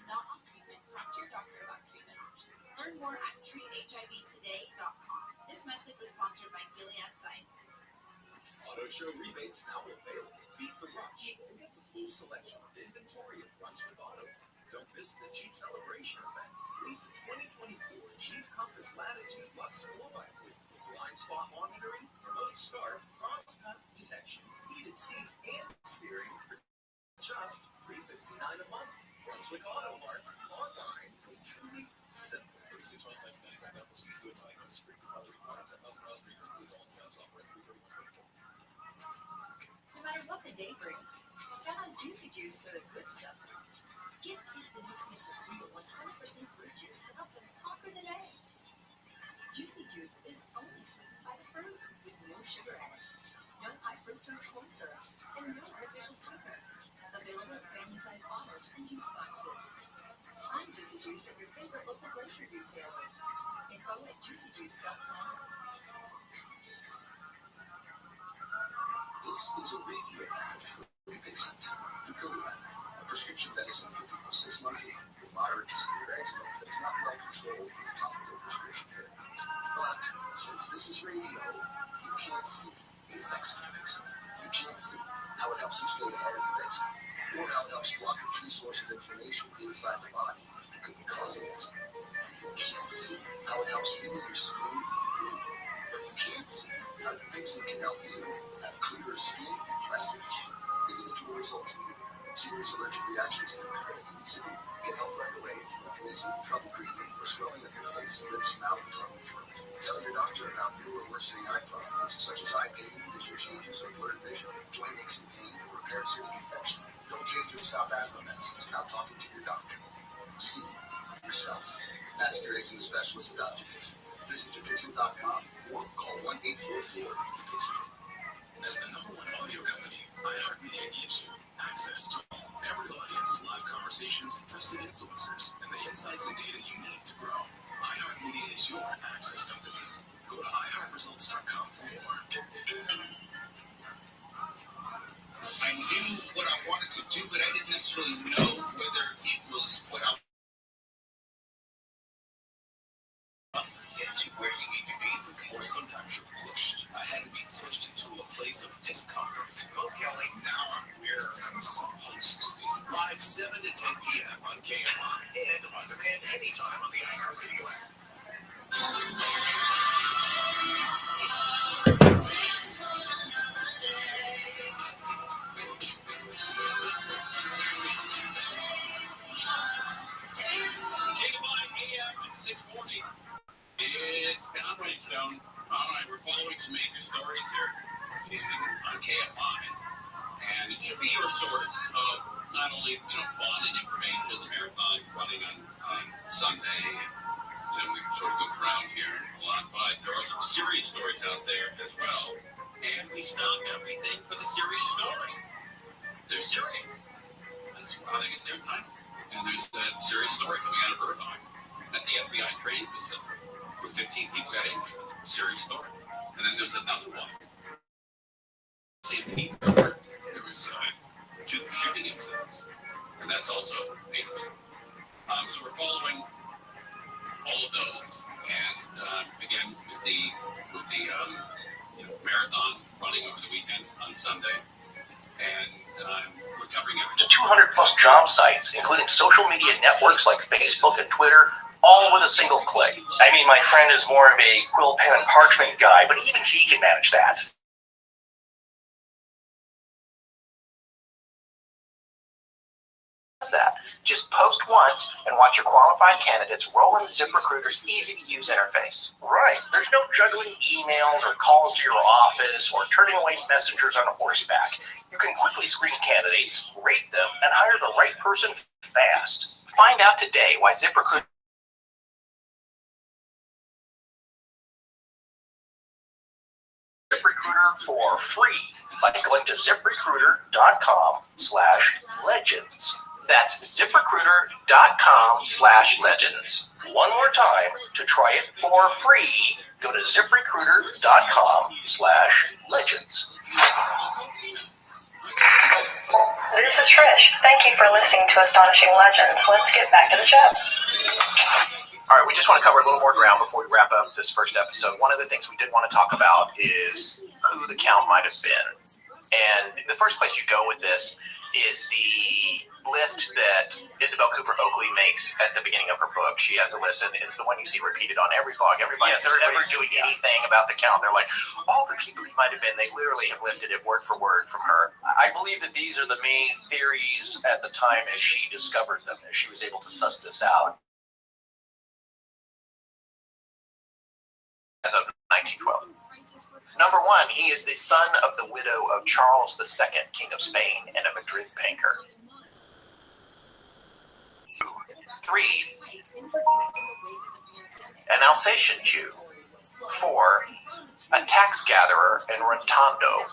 not on treatment, talk to your doctor about treatment options. Learn more at treathivtoday.com. This message was sponsored by Gilead Sciences. Auto show rebates now available. Beat the rush and get the full selection of inventory at Brunswick Auto. Don't miss the Jeep Celebration event. Lease a 2024 Jeep Compass Latitude Lux 4x4. Blind spot monitoring, remote start, cross-cut detection, heated seats, and steering for just $359 a month. Brunswick Auto Mart, online, made truly simple. 36 months, 1995. That was good. It's like a screen deposit required. 10,000 miles per year includes all incentives. Operates 331.4. No matter what the day brings, count on Juicy Juice for the good stuff. Give kids the nutrients of real 100% fruit juice to help them conquer the day. Juicy Juice is only sweetened by the fruit with no sugar added, no high fructose corn syrup, and no artificial sweeteners. Available in family-sized bottles and juice boxes. Find Juicy Juice at your favorite local grocery retailer. Info at juicyjuice.com. This is a radio ad for Dupixent, Dupilumab, a prescription medicine for people 6 months old with moderate to severe eczema that is not well controlled with topical prescription therapies. But since this is radio, you can't see the effects of Dupixent. You can't see how it helps you stay ahead of your eczema, or how it helps block a key source of inflammation inside the body that could be causing eczema. You can't see how it helps heal your skin from within, but you can see how Dupixent can help you have clearer skin and less itch. Individual results may vary. Serious allergic reactions can occur that can be severe. Get help right away if you have wheezing, trouble breathing, or swelling of your face, lips, mouth, tongue, and throat. Tell your doctor about new or worsening eye problems such as eye pain, vision changes, or blurred vision, joint aches and pain, or repaired cystic infection. Don't change or stop asthma medicines without talking to your doctor. See for yourself. Ask your eczema specialist about Dupixent. Visit Dupixent.com or call 1-844-DUPIXENT. As the #1 audio company, iHeartMedia gives you access to every audience, live conversations, trusted influencers, and the insights and data you need to grow. iHeartMedia is your access company. Go to iHeartResults.com for more. I knew what I wanted to do, but I didn't necessarily know whether it was what I get to where you need to be, or sometimes you're pushed. I had to be pushed into a place of discomfort. Go, Kelly. Now I'm where I'm supposed to be. Live 7 to 10 p.m. on KFI and on demand anytime on the iHeartRadio app. KFI AM at 6:40. It's Conway Show. All right, we're following some major stories here on KFI, and it should be your source of not only fun and information. The marathon running on Sunday, and we sort of goofed around here a lot, but there are some serious stories out there as well, and we stop everything for the serious stories. They're serious. That's why they get their time. And there's that serious story coming out of Irvine at the FBI training facility, where 15 people got injured. It's a serious story. And then there's another one. Same people. There was 2 shooting incidents, and that's also interesting. So we're following all of those, and again with the marathon running over the weekend on Sunday, and we're covering everything. To 200 plus job sites, including social media networks like Facebook and Twitter, all with a single click. I mean, my friend is more of a quill pen and parchment guy, but even he can manage that. Just post once and watch your qualified candidates roll in ZipRecruiter's easy-to-use interface. Right. There's no juggling emails or calls to your office or turning away messengers on horseback. You can quickly screen candidates, rate them, and hire the right person fast. Find out today why ZipRecruiter for free by going to ZipRecruiter.com/legends. That's ZipRecruiter.com/legends. One more time, to try it for free, go to ZipRecruiter.com/legends. Hey this is Trish. Thank you for listening to Astonishing Legends. Let's get back to the show. All right, we just want to cover a little more ground before we wrap up this first episode. One of the things we did want to talk about is who the Count might have been. And the first place you go with this is the list that Isabel Cooper Oakley makes at the beginning of her book. She has a list, and it's the one you see repeated on every blog. Everybody's ever doing anything about the Count, they're like, all the people he might have been, they literally have lifted it word for word from her. I believe that these are the main theories at the time as she discovered them, as she was able to suss this out. As of 1912. Number one, he is the son of the widow of Charles II, King of Spain, and a Madrid banker. 3, an Alsatian Jew. 4, a tax gatherer in Rentondo.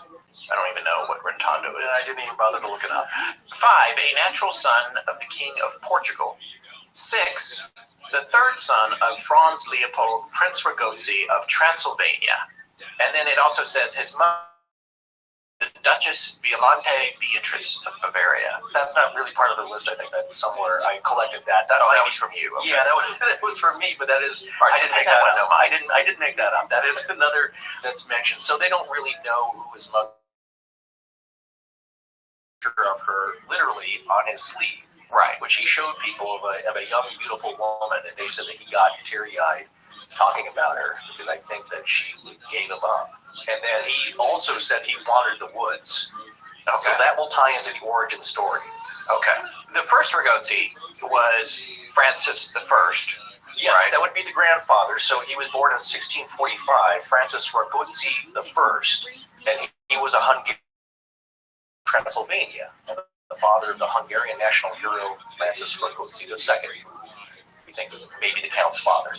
I don't even know what Rentondo is. I didn't even bother to look it up. 5, a natural son of the King of Portugal. 6, the third son of Franz Leopold, Prince Ragozzi of Transylvania. And then it also says his mother, the Duchess Violante Beatrice of Bavaria. That's not really part of the list. I think that's somewhere. I collected that. That was was from you. Okay. Yeah, that was from me, but that is. I didn't make that one. No, I didn't make that up. That is another that's mentioned. So they don't really know who his mother of her literally on his sleeve. Right. Which he showed people of a young, beautiful woman, and they said that he got teary-eyed talking about her because I think that she gave him up. And then he also said he wandered the woods. Okay. So that will tie into the origin story. Okay. The first Ragozzi was Francis I. Yeah, right? That would be the grandfather. So he was born in 1645, Francis Ragozzi I, and he was a Hungarian, Transylvania, and the father of the Hungarian national hero Francis Ragozzi II. We think maybe the Count's father.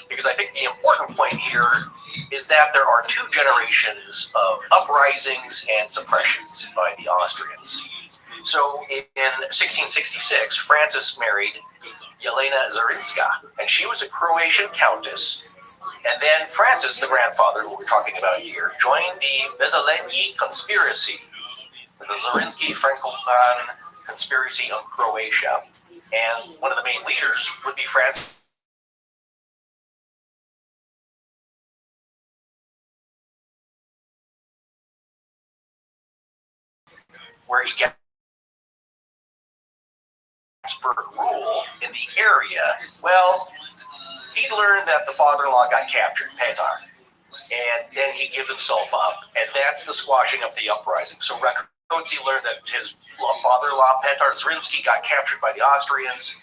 Because I think the important point here is that there are 2 generations of uprisings and suppressions by the Austrians. So in 1666, Francis married Jelena Zarinska, and she was a Croatian countess. And then Francis, the grandfather, who we're talking about here, joined the Bezaleni conspiracy, the Zarinsky-Frankopan conspiracy on Croatia. And one of the main leaders would be Francis. Where he gets rule in the area. Well, he learned that the father-in-law got captured, Petar, and then he gives himself up, and that's the squashing of the uprising. So Ragozzi learned that his father-in-law, Petar Zrinski, got captured by the Austrians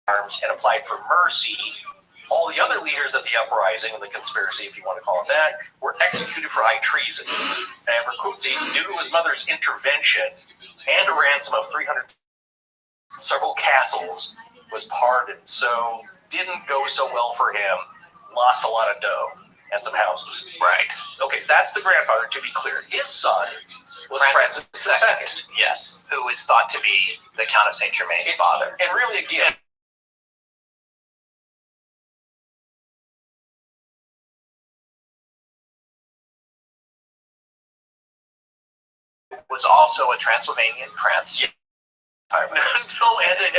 and applied for mercy. All the other leaders of the uprising and the conspiracy, if you want to call it that, were executed for high treason. And Ragozzi, due to his mother's intervention and a ransom of 300 several castles, was pardoned. So didn't go so well for him. Lost a lot of dough and some houses. Right. Okay, that's the grandfather, to be clear. His son was Francis II. Yes, who is thought to be the Count of Saint Germain's father. And really, again, was also a Transylvanian prince. and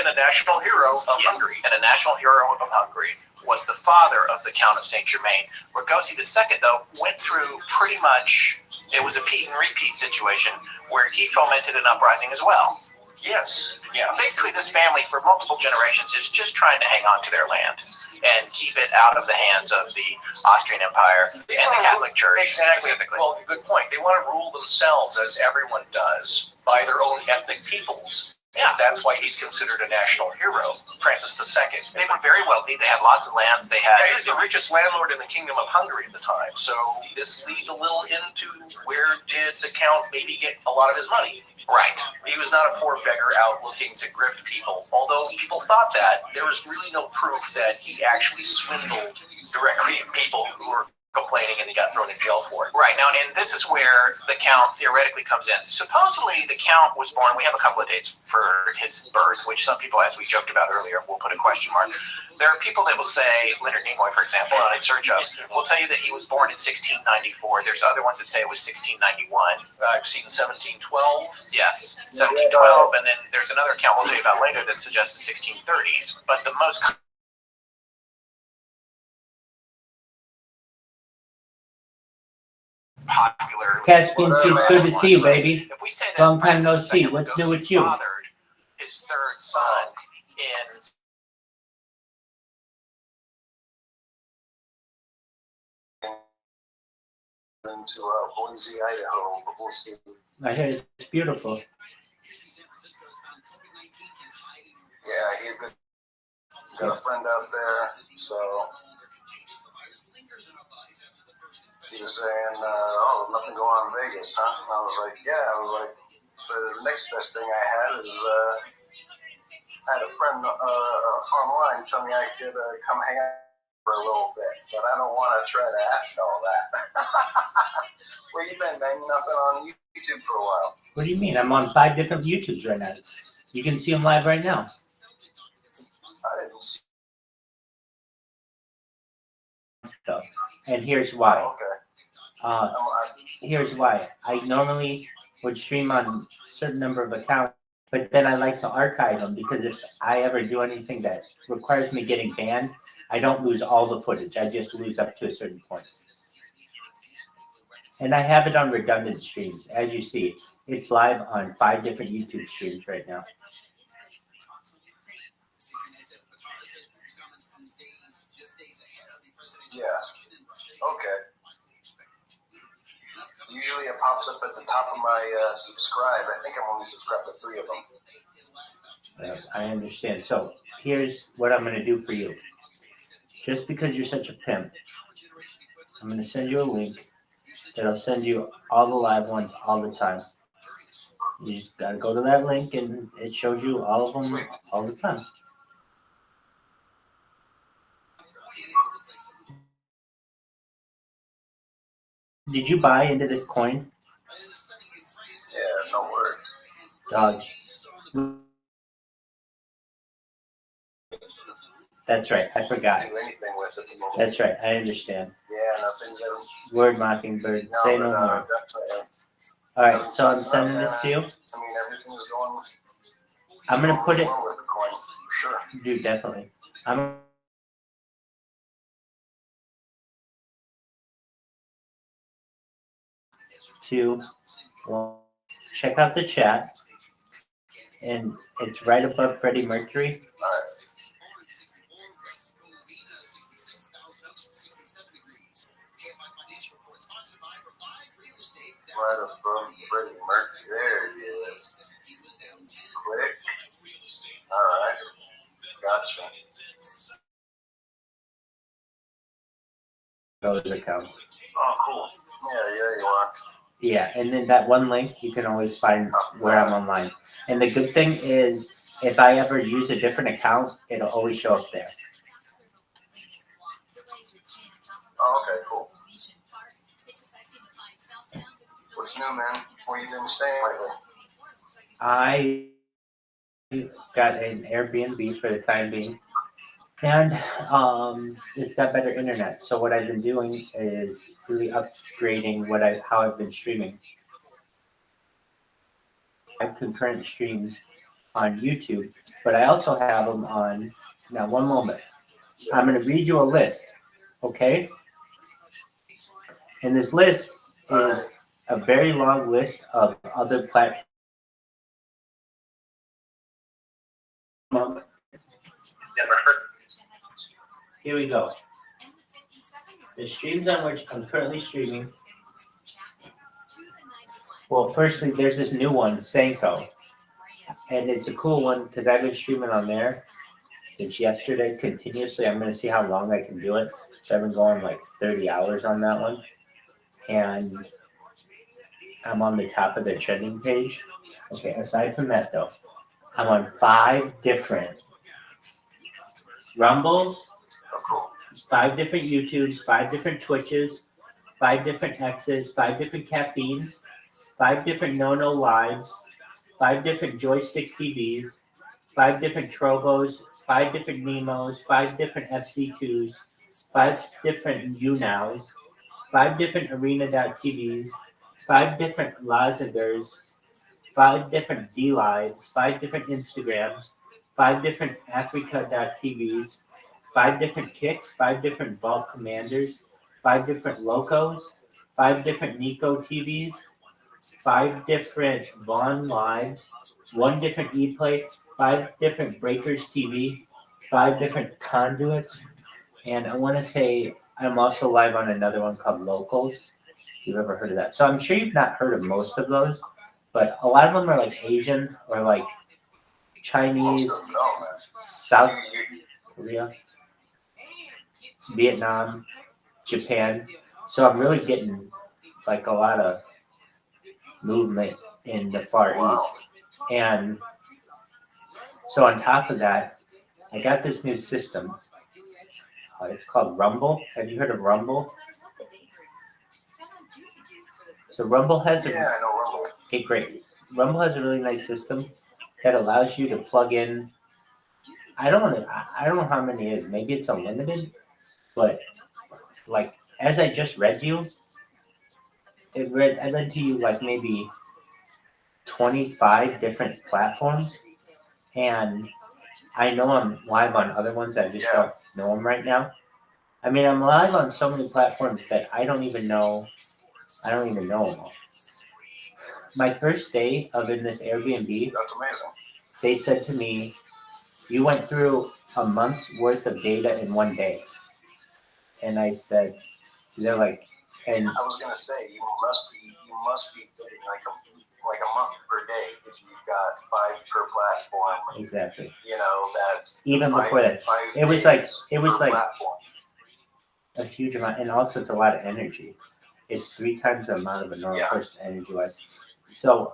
a national hero of Hungary. And a national hero of Hungary was the father of the Count of Saint Germain. Ragozzi II, though, went through pretty much, it was a Pete and repeat situation where he fomented an uprising as well. Yes. Yeah. Basically, this family for multiple generations is just trying to hang on to their land and keep it out of the hands of the Austrian Empire and the Catholic Church. Exactly. Specifically. Well, good point. They want to rule themselves, as everyone does, by their own ethnic peoples. Yeah, that's why he's considered a national hero, Francis II. They were very wealthy. They had lots of lands. They had. He was the richest landlord in the Kingdom of Hungary at the time. So this leads a little into where did the Count maybe get a lot of his money? Right. He was not a poor beggar out looking to grift people. Although people thought that, there was really no proof that he actually swindled directly people who were complaining and he got thrown in jail for it. Right. Now, and this is where the count theoretically comes in. Supposedly, the count was born, we have a couple of dates for his birth, which some people, as we joked about earlier, will put a question mark. There are people that will say, Leonard Nimoy, for example, on a search up, will tell you that he was born in 1694. There's other ones that say it was 1691. I've seen 1712. Yes, 1712. And then there's another account we'll tell you about later that suggests the 1630s. But the most popular. Caskin, it's good to see you, baby. If we say that Long time no Francis see. II What's new with you? fathered his third son in into Boise, Idaho, but we'll see. I hear it's beautiful. Yeah, he's got a friend out there, so he was saying, oh, nothing going on in Vegas, huh? And I was like, yeah. I was like, the next best thing I had is I had a friend online tell me I could come hang out for a little bit, but I don't want to try to ask all that. Where you been, man? Nothing on YouTube for a while. What do you mean? I'm on 5 different YouTubes right now. You can see them live right now. I didn't see. And here's why. Okay. Here's why. I normally would stream on a certain number of accounts, but then I like to archive them because if I ever do anything that requires me getting banned, I don't lose all the footage. I just lose up to a certain point. And I have it on redundant streams. As you see, it's live on 5 different YouTube streams right now. Yeah. Okay. Usually it pops up at the top of my subscribe. I think I'm only subscribed to 3 of them. I understand. So here's what I'm going to do for you. Just because you're such a pimp, I'm going to send you a link that'll send you all the live ones all the time. You just got to go to that link and it shows you all of them all the time. Did you buy into this coin? Yeah, no worries. Dog. That's right. I forgot. Do anything with it at the moment. That's right. I understand. Yeah, nothing. Word Mockingbird. Say no more. Definitely. All right. So I'm sending this to you. I mean, everything is going. I'm gonna put it. With the coin, sure. Dude, definitely. I'm. Two. One. Check out the chat, and it's right above Freddie Mercury. All right. Right above Freddie Mercury. There he is. Click. All right. Gotcha. Those accounts. Oh, cool. Yeah, you are. Yeah, and then that one link, you can always find where I'm online. And the good thing is, if I ever use a different account, it'll always show up there. Oh, okay, cool. What's new, man? Where you been staying lately? I got an Airbnb for the time being, and it's got better internet. So what I've been doing is really upgrading how I've been streaming. I have concurrent streams on YouTube, but I also have them on. Now, one moment. I'm going to read you a list, okay? And this list is a very long list of other platforms. Here we go. The streams on which I'm currently streaming. Well, firstly, there's this new one, Sanko. And it's a cool one because I've been streaming on there since yesterday continuously. I'm going to see how long I can do it. So I've been going like 30 hours on that one. And I'm on the top of the trending page. Okay, aside from that though, I'm on 5 different Rumbles, 5 different YouTubes, 5 different Twitches, 5 different X's, 5 different caffeines, 5 different no lives, 5 different joystick TVs, 5 different Trovos, 5 different Nemos, 5 different FC2s, 5 different UNOWs, 5 different Arena.TVs, 5 different Lazaders, 5 different D-Lives, 5 different Instagrams, 5 different Africa.TVs, 5 different Kicks, 5 different Vault Commanders, 5 different Locos, 5 different Nico TVs, 5 different Vaughn Lives, 1 different ePlay, 5 different Breakers TV, 5 different Conduits, and I want to say I'm also live on another one called Locals. If you've ever heard of that. So I'm sure you've not heard of most of those, but a lot of them are like Asian or like Chinese, South Korea, Vietnam, Japan. So I'm really getting like a lot of movement in the Far East. And so on top of that, I got this new system. It's called Rumble. Have you heard of Rumble? So Rumble has Yeah, I know Rumble. okay, great. Rumble has a really nice system that allows you to plug in. I don't know how many it is. Maybe it's unlimited, but like as I just read you, I read to you like maybe 25 different platforms, and I know I'm live on other ones. I just don't know them right now. I mean, I'm live on so many platforms that I don't even know. I don't even know them all. My first day of in this Airbnb, That's amazing. they said to me, "You went through a month's worth of data in one day," and I said, "They're like," and I was gonna say you must be getting like a month per day if you've got 5 per platform. exactly. You know, that's Even five- before that, 5 it was days per like platform. a huge amount, and also it's a lot of energy. It's 3 times the amount of a normal Yeah. person energy-wise. So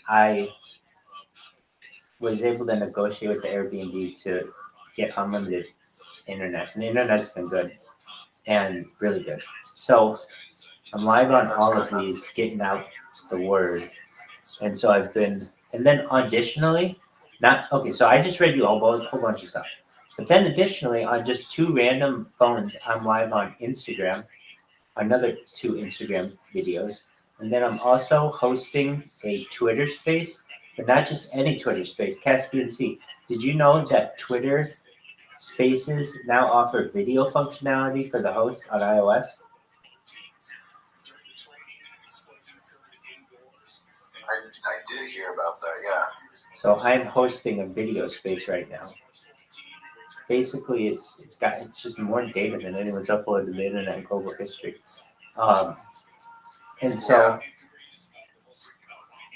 I was able to negotiate with the Airbnb to get unlimited internet, and the internet's been good and really good. So I'm live on all of these, getting out the word, and so I've been, and then additionally, not okay. So I just read you a whole bunch of stuff, but then additionally, on just 2 random phones, I'm live on Instagram, another 2 Instagram videos, and then I'm also hosting a Twitter space, but not just any Twitter space, Caspian Sea. Did you know that Twitter Spaces now offer video functionality for the host on iOS? I did hear about that. Yeah. So I'm hosting a video space right now. Basically, it's just more data than anyone's uploaded to the internet in global history. And so,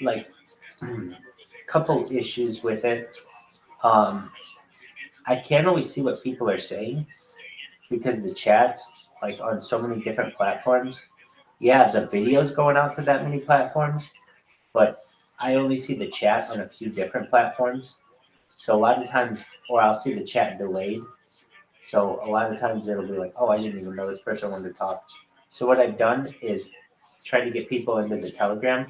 like, couple issues with it. I can't always see what people are saying because the chats, like on so many different platforms. Yeah, the video's going out to that many platforms, but I only see the chat on a few different platforms. So a lot of times, or I'll see the chat delayed. So a lot of times it'll be like, oh, I didn't even know this person wanted to talk. So what I've done is try to get people into the Telegram,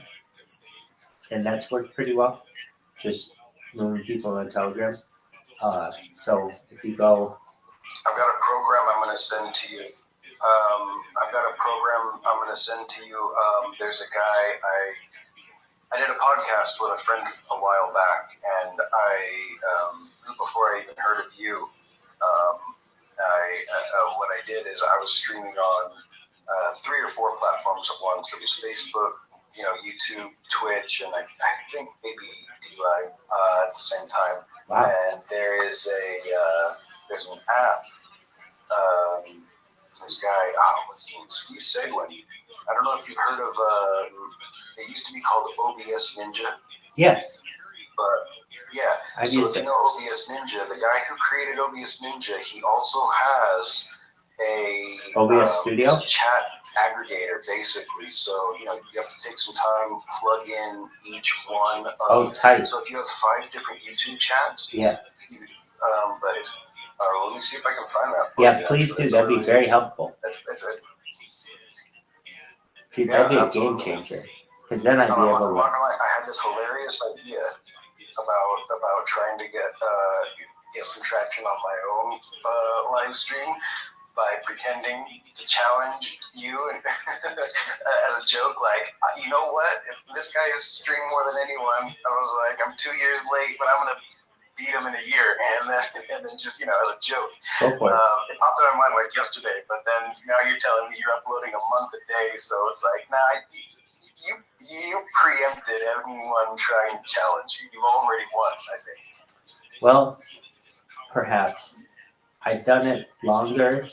and that's worked pretty well. Just moving people in the Telegram. So if you go, I've got a program I'm going to send to you. There's a guy I did a podcast with a friend a while back, and this is before I even heard of you. What I did is I was streaming on 3 or 4 platforms at once. It was Facebook, YouTube, Twitch, and I think maybe D-Live at the same time. wow, And there's an app. This guy, Steve Seguin. I don't know if you've heard of. It used to be called OBS Ninja. yeah, But yeah, I've so used if you it. know OBS Ninja, the guy who created OBS Ninja, he also has a OBS Studio? chat aggregator, basically. So you have to take some time, plug in each one. Oh, tight. So if you have 5 different YouTube chats, Yeah. but Let me see if I can find that. Yeah, please do. That'd be very helpful. Dude, that'd be a game changer. Because then I'd be able to. I had this hilarious idea about trying to get some traction on my own live stream by pretending to challenge you and as a joke, like, you know what? If this guy is streaming more than anyone, I was like, I'm 2 years late, but I'm gonna beat him in a year, and then just, as a joke. Go for it. It popped in my mind like yesterday, but then now you're telling me you're uploading a month a day, so it's like, nah, you preempted anyone trying to challenge you. You've already won, I think. Well, perhaps. I've done it longer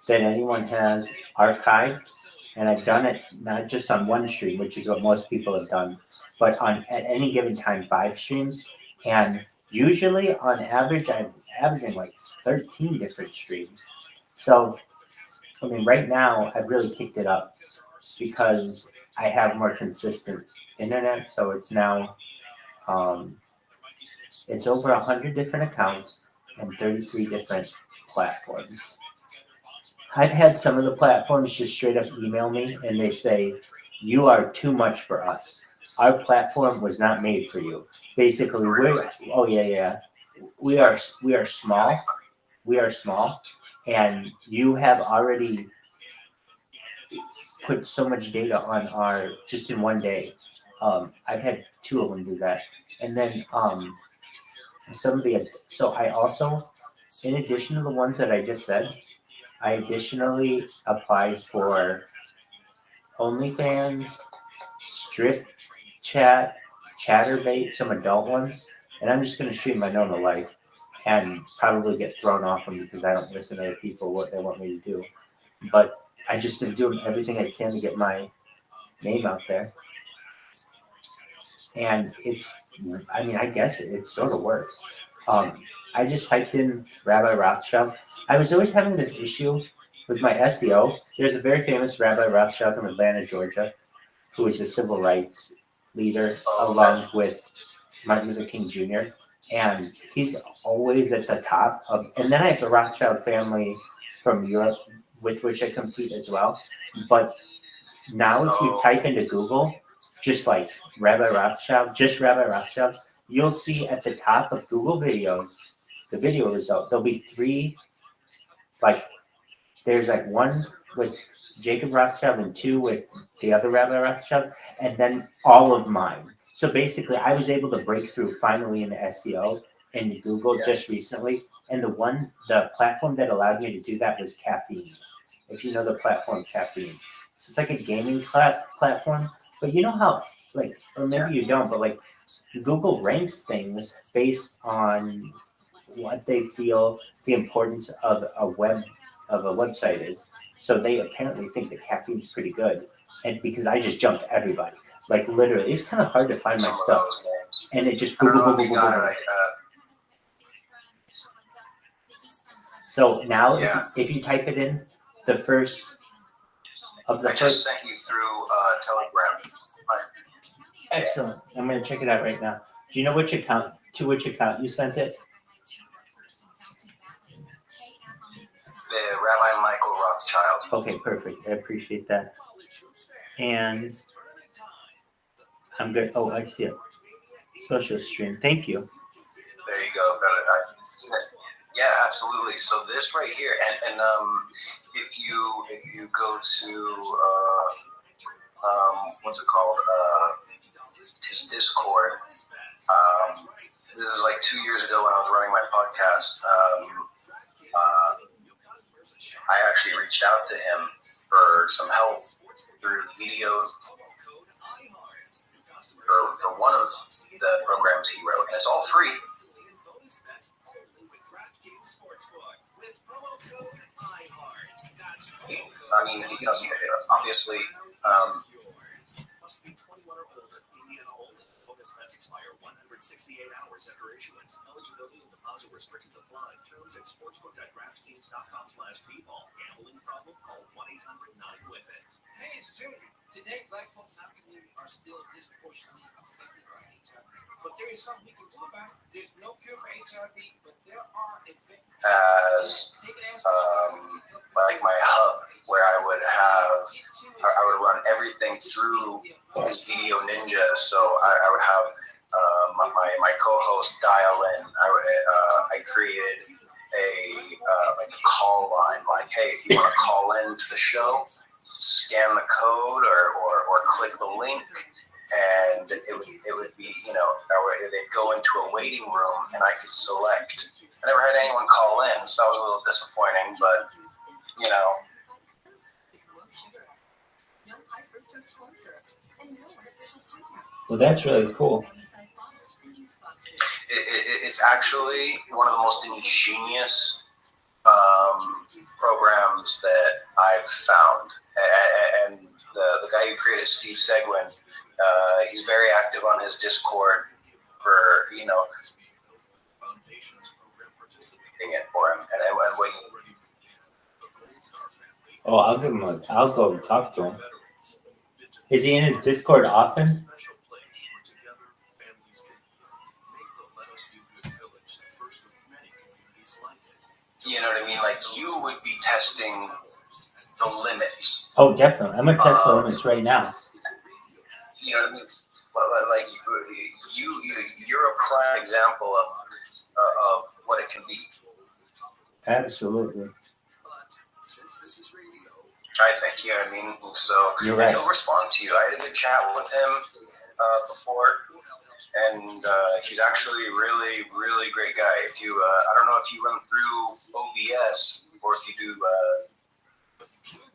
than anyone has archived, and I've done it not just on one stream, which is what most people have done, but at any given time 5 streams, and usually on average I'm averaging like 13 different streams. So I mean, right now I've really kicked it up because I have more consistent internet, so it's now it's over 100 different accounts and 33 different platforms. I've had some of the platforms just straight up email me and they say, you are too much for us. Our platform was not made for you. Basically, we are small. We are small, and you have already put so much data on our just in one day. I've had 2 of them do that, and then so I also, in addition to the ones that I just said, I additionally applied for OnlyFans, Strip Chat, Chatterbait, some adult ones, and I'm just going to stream my normal life and probably get thrown off them because I don't listen to other people what they want me to do. But I just am doing everything I can to get my name out there. And I guess it sort of works. I just typed in Rabbi Rothschild. I was always having this issue with my SEO. There's a very famous Rabbi Rothschild from Atlanta, Georgia, who is a civil rights leader along with Martin Luther King Jr. And he's always at the top of, and then I have the Rothschild family from Europe with which I compete as well. But now if you type into Google, just like Rabbi Rothschild, you'll see at the top of Google videos, the video result, there'll be 3, there's one with Jacob Rothschild and 2 with the other Rabbi Rothschild, and then all of mine. So basically, I was able to break through finally in the SEO in Google just recently, and the platform that allowed me to do that was Caffeine. If you know the platform Caffeine, so it's like a gaming platform. But you know how, or maybe you don't, but Google ranks things based on what they feel the importance of a website is. So they apparently think that Caffeine's pretty good, and because I just jumped everybody, literally, it's kind of hard to find my stuff, and it just Google. So now, if you type it in, the first of the I just sent you through Telegram. Excellent. I'm going to check it out right now. Do you know which account you sent it? The Rabbi Michael Rothschild. Okay, perfect. I appreciate that. And I'm good. Oh, I see it. Social stream. Thank you. There you go. Got it. Yeah, absolutely. So this right here, and if you go to what's it called? His Discord. This is 2 years ago when I was running my podcast. I actually reached out to him for some help through videos for one of the programs he wrote, and it's all free. I mean, obviously, expire 168 hours after issuance. Eligibility and deposit restrictions apply. Terms at sportsbook.draftkings.com/bball. Gambling problem? Call 1-800-9-WITH-IT. Hey, it's Junior. Today, Black folks in our community are still disproportionately affected by HIV. But there is something we can do about it. There's no cure for HIV, but there are effective. As like my hub, where I would run everything through this Video Ninja. So I would have my co-host dial in. I created like a call line, like, hey, if you want to call in to the show, scan the code or click the link, and it would be, or they'd go into a waiting room and I could select. I never had anyone call in, so that was a little disappointing, but Well, that's really cool. It's actually one of the most ingenious programs that I've found. And the guy who created, Steve Seguin, he's very active on his Discord for, it for him. And what Oh, I'll go talk to him. Is he in his Discord often? you know what I mean? Like, you would be testing the limits. Oh, definitely. I'm going to test the limits right now. You know what I mean? Like, you're a prime example of what it can be. Absolutely. I think, you know what I mean? So, You're right. he'll respond to you. I had a good chat with him before, and he's actually a really, really great guy. If you, I don't know if you run through OBS or if you do.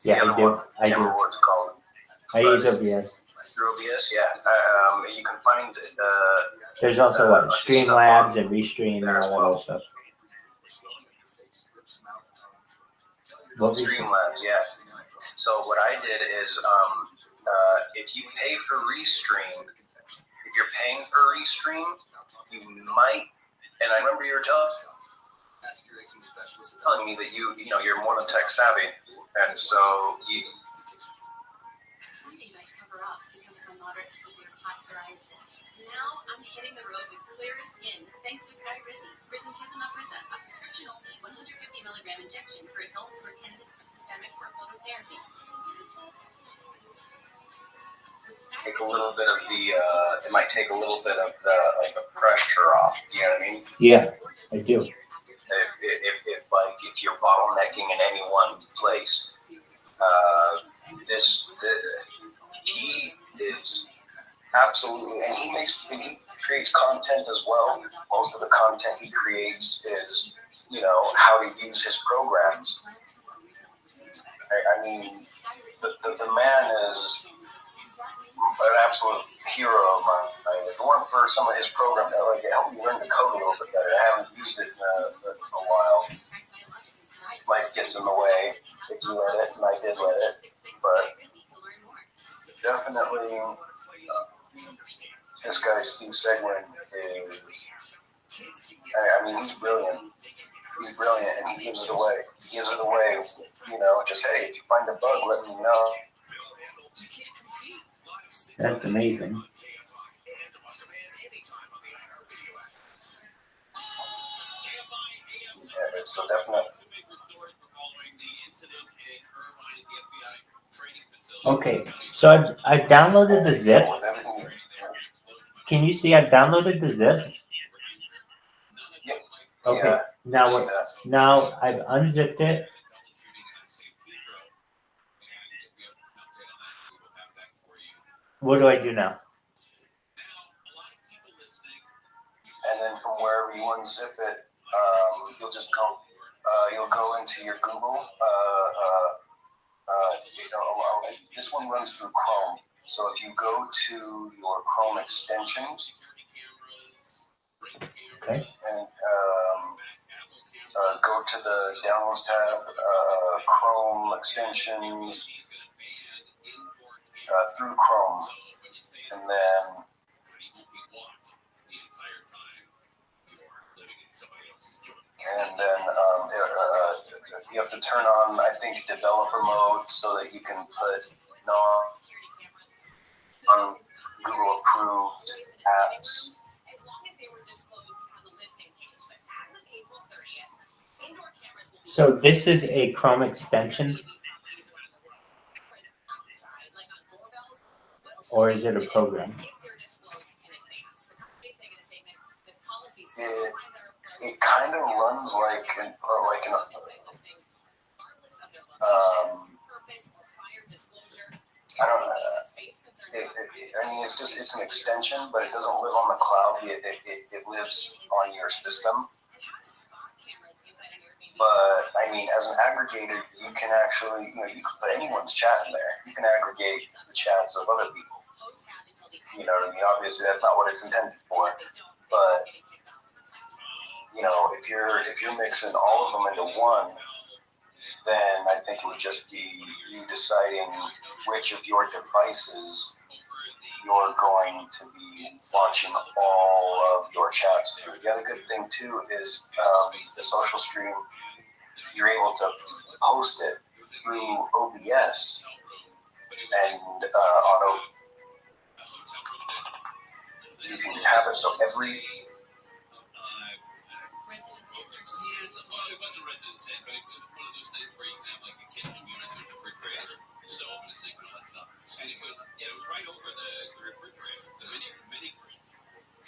Yeah, I do. I do. What it's called. I use OBS. Through OBS, yeah. You can find. There's also Streamlabs and Restream and all that other stuff. Streamlabs, yeah. So what I did is, if you pay for Restream, if you're paying for Restream, you might. And I remember you were telling me that you're more than tech savvy, and so you. Now I'm hitting the road with clearer skin thanks to Sky Risen. Risankizumab Risa, a prescription-only 150 milligram injection for adults who are candidates for systemic or phototherapy. Take a little bit of the. It might take a little bit of the pressure off. You know what I mean? Yeah, I do. If you're bottlenecking in any one place, he is. Absolutely, and he creates content as well. Most of the content he creates is, how to use his programs. I mean, the man is an absolute hero of mine. If it weren't for some of his programs, it helped me learn to code a little bit better. I haven't used it in a while. Life gets in the way. If you let it, and I did let it, but definitely. This guy, Steve Seguin, is, I mean, he's brilliant. He's brilliant, and he gives it away. He gives it away, just, hey, if you find a bug, let me know. That's amazing. Yeah, so definitely. Okay, so I've downloaded the zip. Can you see I've downloaded the zip? Okay, now I've unzipped it. What do I do now? And then from wherever you unzip it, you'll just go. You'll go into your Google. This one runs through Chrome. So if you go to your Chrome extensions, okay, and go to the Downloads tab, Chrome extensions, through Chrome, and then you have to turn on, I think, developer mode so that you can put on Google approved apps. So this is a Chrome extension, or is it a program? It kind of runs like an I don't know. I mean, it's an extension, but it doesn't live on the cloud. It lives on your system. But I mean, as an aggregator, you can actually, you can put anyone's chat in there. You can aggregate the chats of other people. I mean, obviously that's not what it's intended for. But if you're mixing all of them into one, then I think it would just be you deciding which of your devices you're going to be watching all of your chats through. The other good thing too is the social stream. You're able to post it through OBS and on you can have it so every. Well, it wasn't Residence Inn, but it was one of those things where you can have like a kitchen unit, there's a refrigerator, stove, and a sink, and all that stuff. And it was right over the refrigerator, the mini fridge.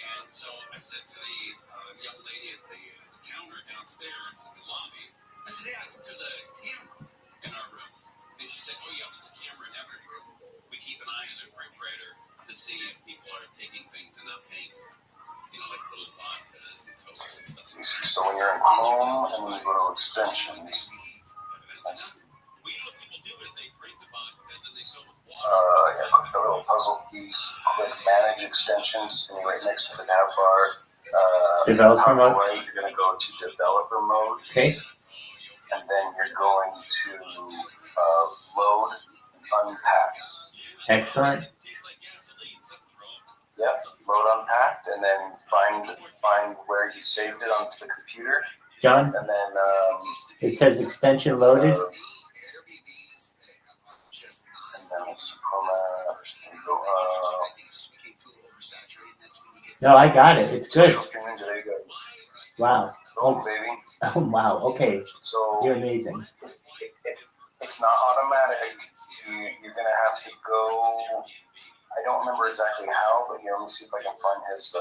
And so I said to the young lady at the counter downstairs in the lobby, I said, "Hey, I think there's a camera in our room." And she said, "Oh yeah, there's a camera in every room. We keep an eye on the refrigerator to see if people are taking things and not paying for them. Like little vodkas and cokes and stuff." So when you're in Chrome and then you go to extensions, the little puzzle piece, click manage extensions, it's going to be right next to the nav bar. Developer mode? Right, you're going to go to developer mode. Okay. And then you're going to load unpacked. Excellent. Yep, load unpacked, and then find where you saved it onto the computer. John? And then it says extension loaded. No, I got it. It's good. Wow. Oh, baby. Oh, wow. Okay. So you're amazing. It's not automatic. You're gonna have to go. I don't remember exactly how, but let me see if I can find his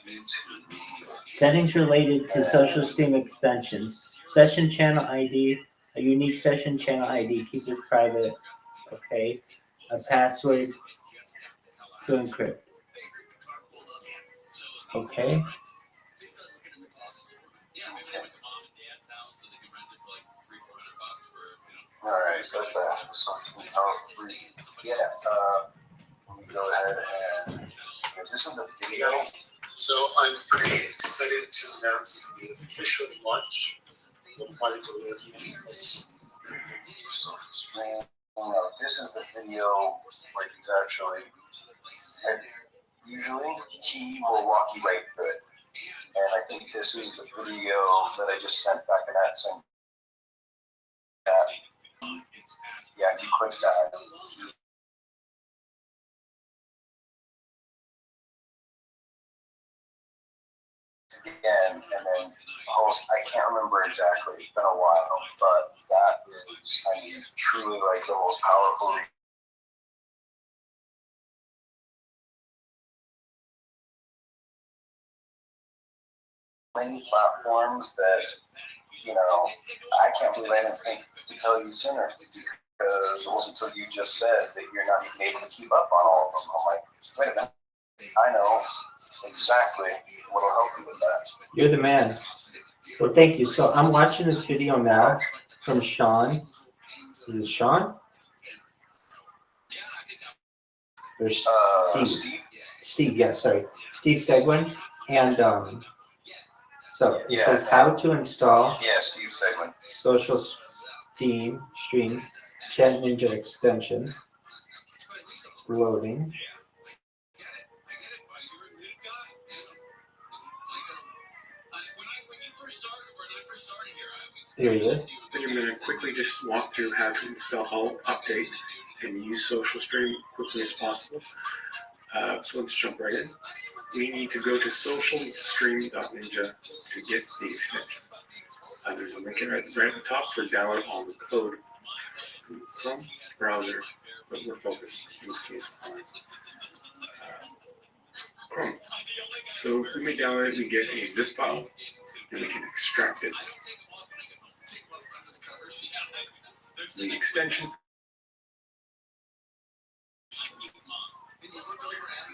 YouTube. Settings related to social stream extensions. Session channel ID. A unique session channel ID. Keep it private. Okay. A password to encrypt. Okay. All right, so that's that. So, yeah. Let me go ahead and this is the video. So I'm pretty excited to announce the official launch of my This is the video where he's actually, and usually he will walk you right through it. And I think this is the video that I just sent back in that same chat. Yeah, if you click that. Again, and then post. I can't remember exactly. It's been a while, but that is, I mean, truly like the most powerful. Many platforms that I can't believe I didn't think to tell you sooner, because it wasn't until you just said that you're not even able to keep up on all of them. I'm like, wait a minute. I know exactly what will help you with that. You're the man. Well, thank you. So I'm watching this video now from Sean. Is it Sean? There's Steve. Steve, yeah, sorry. Steve Seguin. And so it says how to install Steve Seguin. social stream Chat Ninja extension. Loading. Here he is. And I'm going to quickly just walk through how to install Alt Update and use Social Stream quickly as possible. So let's jump right in. We need to go to socialstream.ninja to get the extension. There's a link right at the top for download all the code from the Chrome browser, but we're focused in this case on Chrome. So when we download it, we get a zip file, and we can extract it. The extension.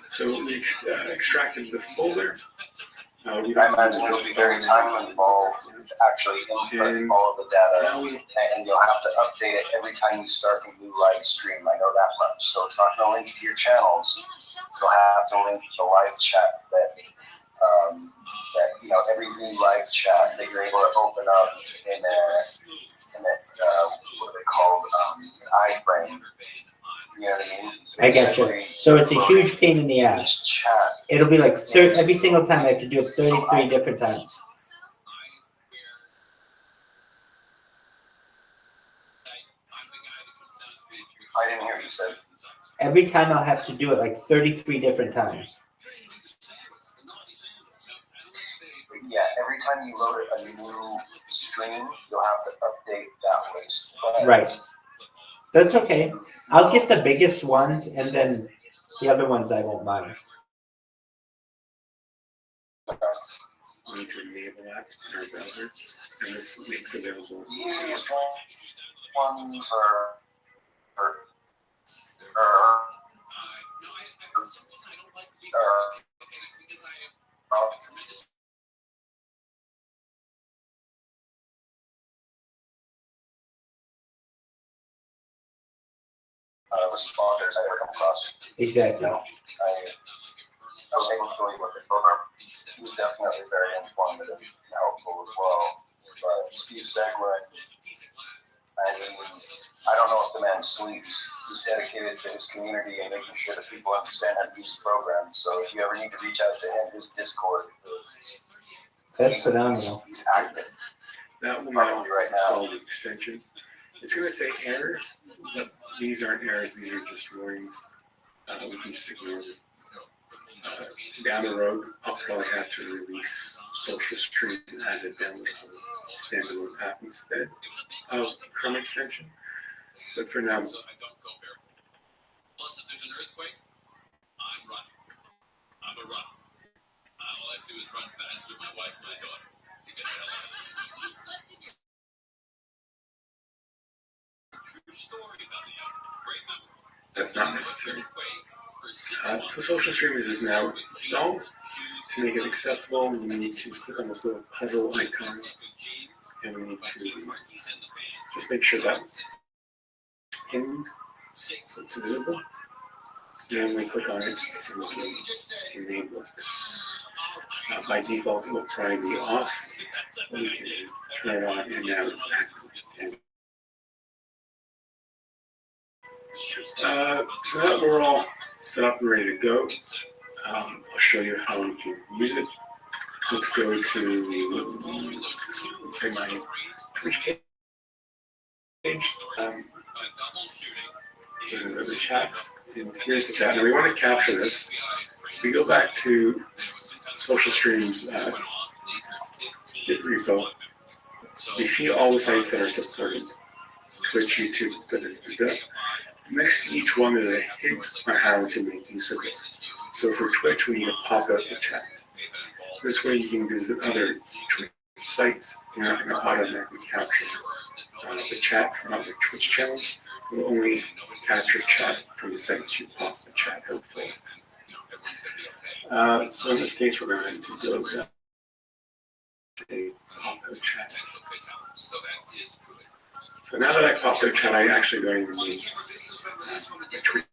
So we extracted the folder. I imagine it'll be very time involved to actually input all of the data, and you'll have to update it every time you start a new live stream. I know that much. So it's not going to link to your channels. You'll have to link to the live chat that every new live chat that you're able to open up in a what are they called, iframe. You know what I mean? I get you. So it's a huge pain in the ass. It'll be like every single time I have to do it 33 different times. I didn't hear what you said. Every time I'll have to do it like 33 different times. Yeah, every time you load a new stream, you'll have to update that list. Right. That's okay. I'll get the biggest ones, and then the other ones I won't mind. We need to enable that in our browser, and this link's available. The easiest ones are responders I ever come across. Exactly. I was able to really look at program. It was definitely very informative and helpful as well. But Steve Segler, I don't know if the man sleeps. He's dedicated to his community and making sure that people understand how to use the program. So if you ever need to reach out to him, his Discord That's phenomenal. He's active. That will now install the extension. It's going to say error, but these aren't errors, these are just warnings. We can just ignore them. Down the road, I'll probably have to release Social Stream as a downloadable standalone app instead of Chrome extension. But for now, Plus, if there's an earthquake, I'm running. I'm a runner. All I have to do is run faster, my wife, my daughter. To get the hell out of here. True story about the great memory. that's not necessary. So Social Stream is now installed. To make it accessible, we need to click on this little puzzle icon, and we need to just make sure that's pinned so it's visible. Then we click on it and we can enable it. By default, it will probably be off, but we can turn it on, and now it's active. So now that we're all set up and ready to go, I'll show you how we can use it. Let's go to, let's say, my Twitch page. Go to the chat, and here's the chat. Now we want to capture this. We go back to Social Stream's Git repo. We see all the sites that are supported: Twitch, YouTube, Next to each one, there's a hint on how to make use of it. So for Twitch, we need to pop out the chat. This way you can visit other Twitch sites. You're not going to automatically capture the chat from other Twitch channels. We'll only capture chat from the sites you pop the chat out for. So in this case, we're going to go to pop out chat. So now that I popped out chat, I actually don't even need tweet.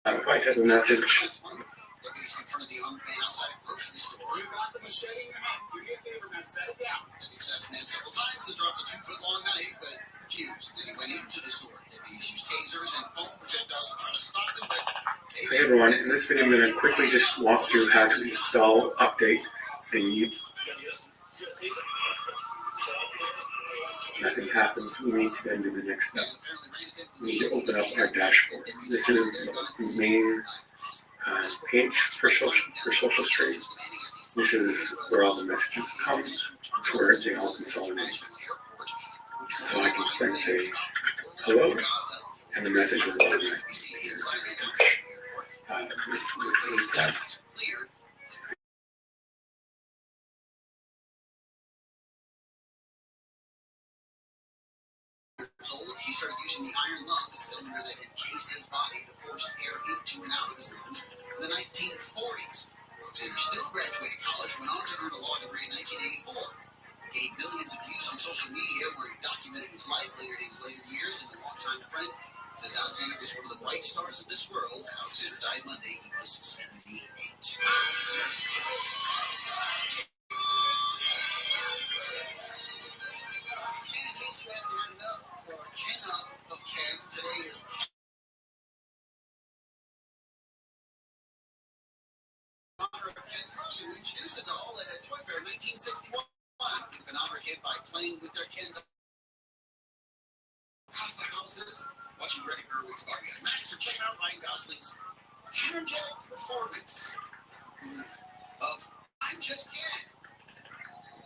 If I type a message, so hey everyone, in this video I'm going to quickly just walk through how to install, update, and use. Nothing happens, we need to then do the next step. we need to open up our dashboard. This is the main page for social stream. This is where all the messages come. It's where they all consolidate. So I can then say hello, and the message will automatically appear. This is the test. He started using the iron lung, the cylinder that encased his body to force air into and out of his lungs in the 1940s. Alexander still graduated college, went on to earn a law degree in 1984. He gained millions of views on social media where he documented his life in his later years, and a longtime friend says Alexander was one of the bright stars of this world. Alexander died Monday. He was 78. And in case you haven't heard enough or enough of Ken, today is honor of Ken Carson, who introduced the doll at a toy fair in 1961. You can honor Ken by playing with their Ken doll. Casa houses, watching Greta Gerwig's Barbie and Max, or checking out Ryan Gosling's energetic performance of I'm Just Ken.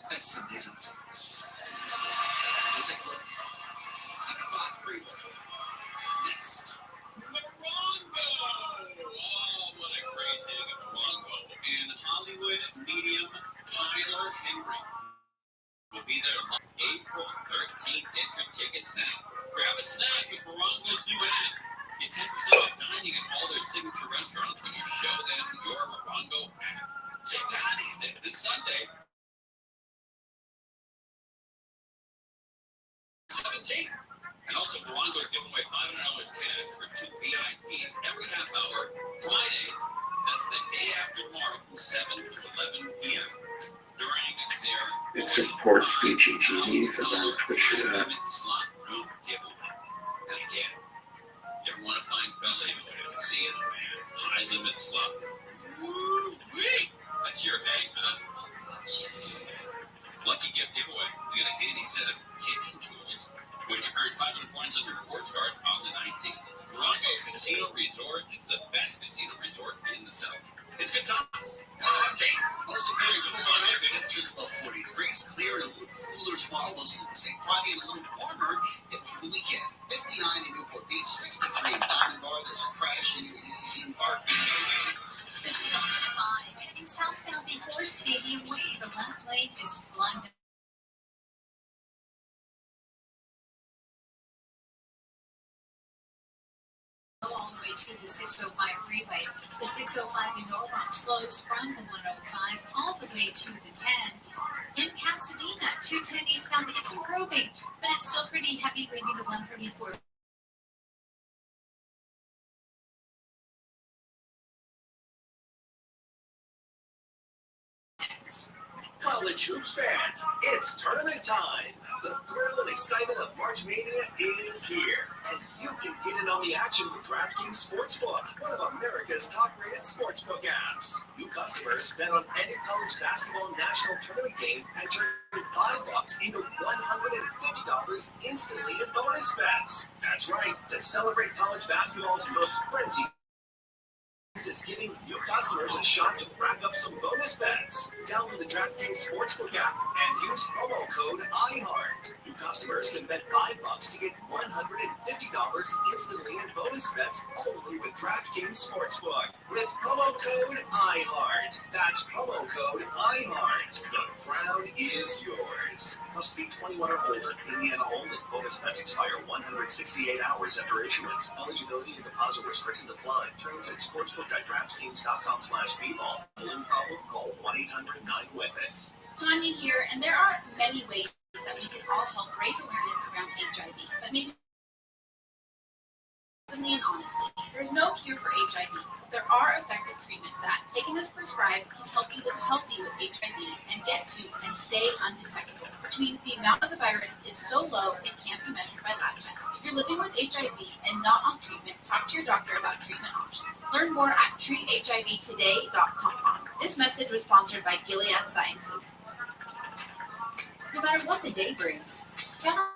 That's some isn't. Let's take a look. On the 5 freeway. Next. Morongo! Oh, what a great thing of Morongo. In Hollywood, medium Tyler Henry will be there on April 13th. Get your tickets now. Grab a snack with Morongo's new ad. Get 10% off dining at all their signature restaurants when you show them your Morongo app. St. Patty's Day this Sunday, 17th. And also, Morongo's giving away $500 cash for 2 VIPs every half hour, Fridays. That's the day after tomorrow from 7 to 11 p.m. During their It supports BTTV, so then Twitch should have. slot room giveaway. And again, you ever want to find belly to see it, man? High limit slot. Woo-wee! That's your hang, huh? Lucky gift giveaway. You get a handy set of kitchen tools when you earn 500 points on your rewards card on the 19th. Morongo Casino Resort. It's the best casino resort in the South. It's good time. Mostly very cool on air. Temperatures above 40 degrees. Clear and a little cooler tomorrow. Mostly the same Friday and a little warmer. Get through the weekend. 59 in Newport Beach. 63 in Diamond Bar. There's a crash in Elysian Park. This is on 5. Heading southbound before Stadium Way. The left lane is blocked. All the way to the 605 freeway. The 605 in Norwalk slows from the 105 all the way to the 10. In Pasadena, 210 eastbound, it's improving, but it's still pretty heavy, leaving the 134. College hoops fans, it's tournament time. The thrill and excitement of March Mania is here, and you can get in on the action with DraftKings Sportsbook, one of America's top-rated sportsbook apps. New customers bet on any college basketball national tournament game and turn $5 into $150 instantly in bonus bets. That's right, to celebrate college basketball's most frenzied. It's giving new customers a shot to rack up some bonus bets. Download the DraftKings Sportsbook app and use promo code IHEART. New customers can bet $5 to get $150 instantly in bonus bets only with DraftKings Sportsbook. With promo code IHEART. That's promo code IHEART. The crown is yours. Must be 21 or older. Indiana only. Bonus bets expire 168 hours after issuance. Eligibility and deposit restrictions apply. Terms at sportsbook.draftkings.com/bball. Balloon problem? Call 1-800-9-WITH-IT. Tanya here, and there are many ways that we can all help raise awareness around HIV, but maybe openly and honestly, there's no cure for HIV, but there are effective treatments that, taken as prescribed, can help you live healthy with HIV and get to and stay undetectable, which means the amount of the virus is so low it can't be measured by lab tests. If you're living with HIV and not on treatment, talk to your doctor about treatment options. Learn more at treathivtoday.com. This message was sponsored by Gilead Sciences. No matter what the day brings, count on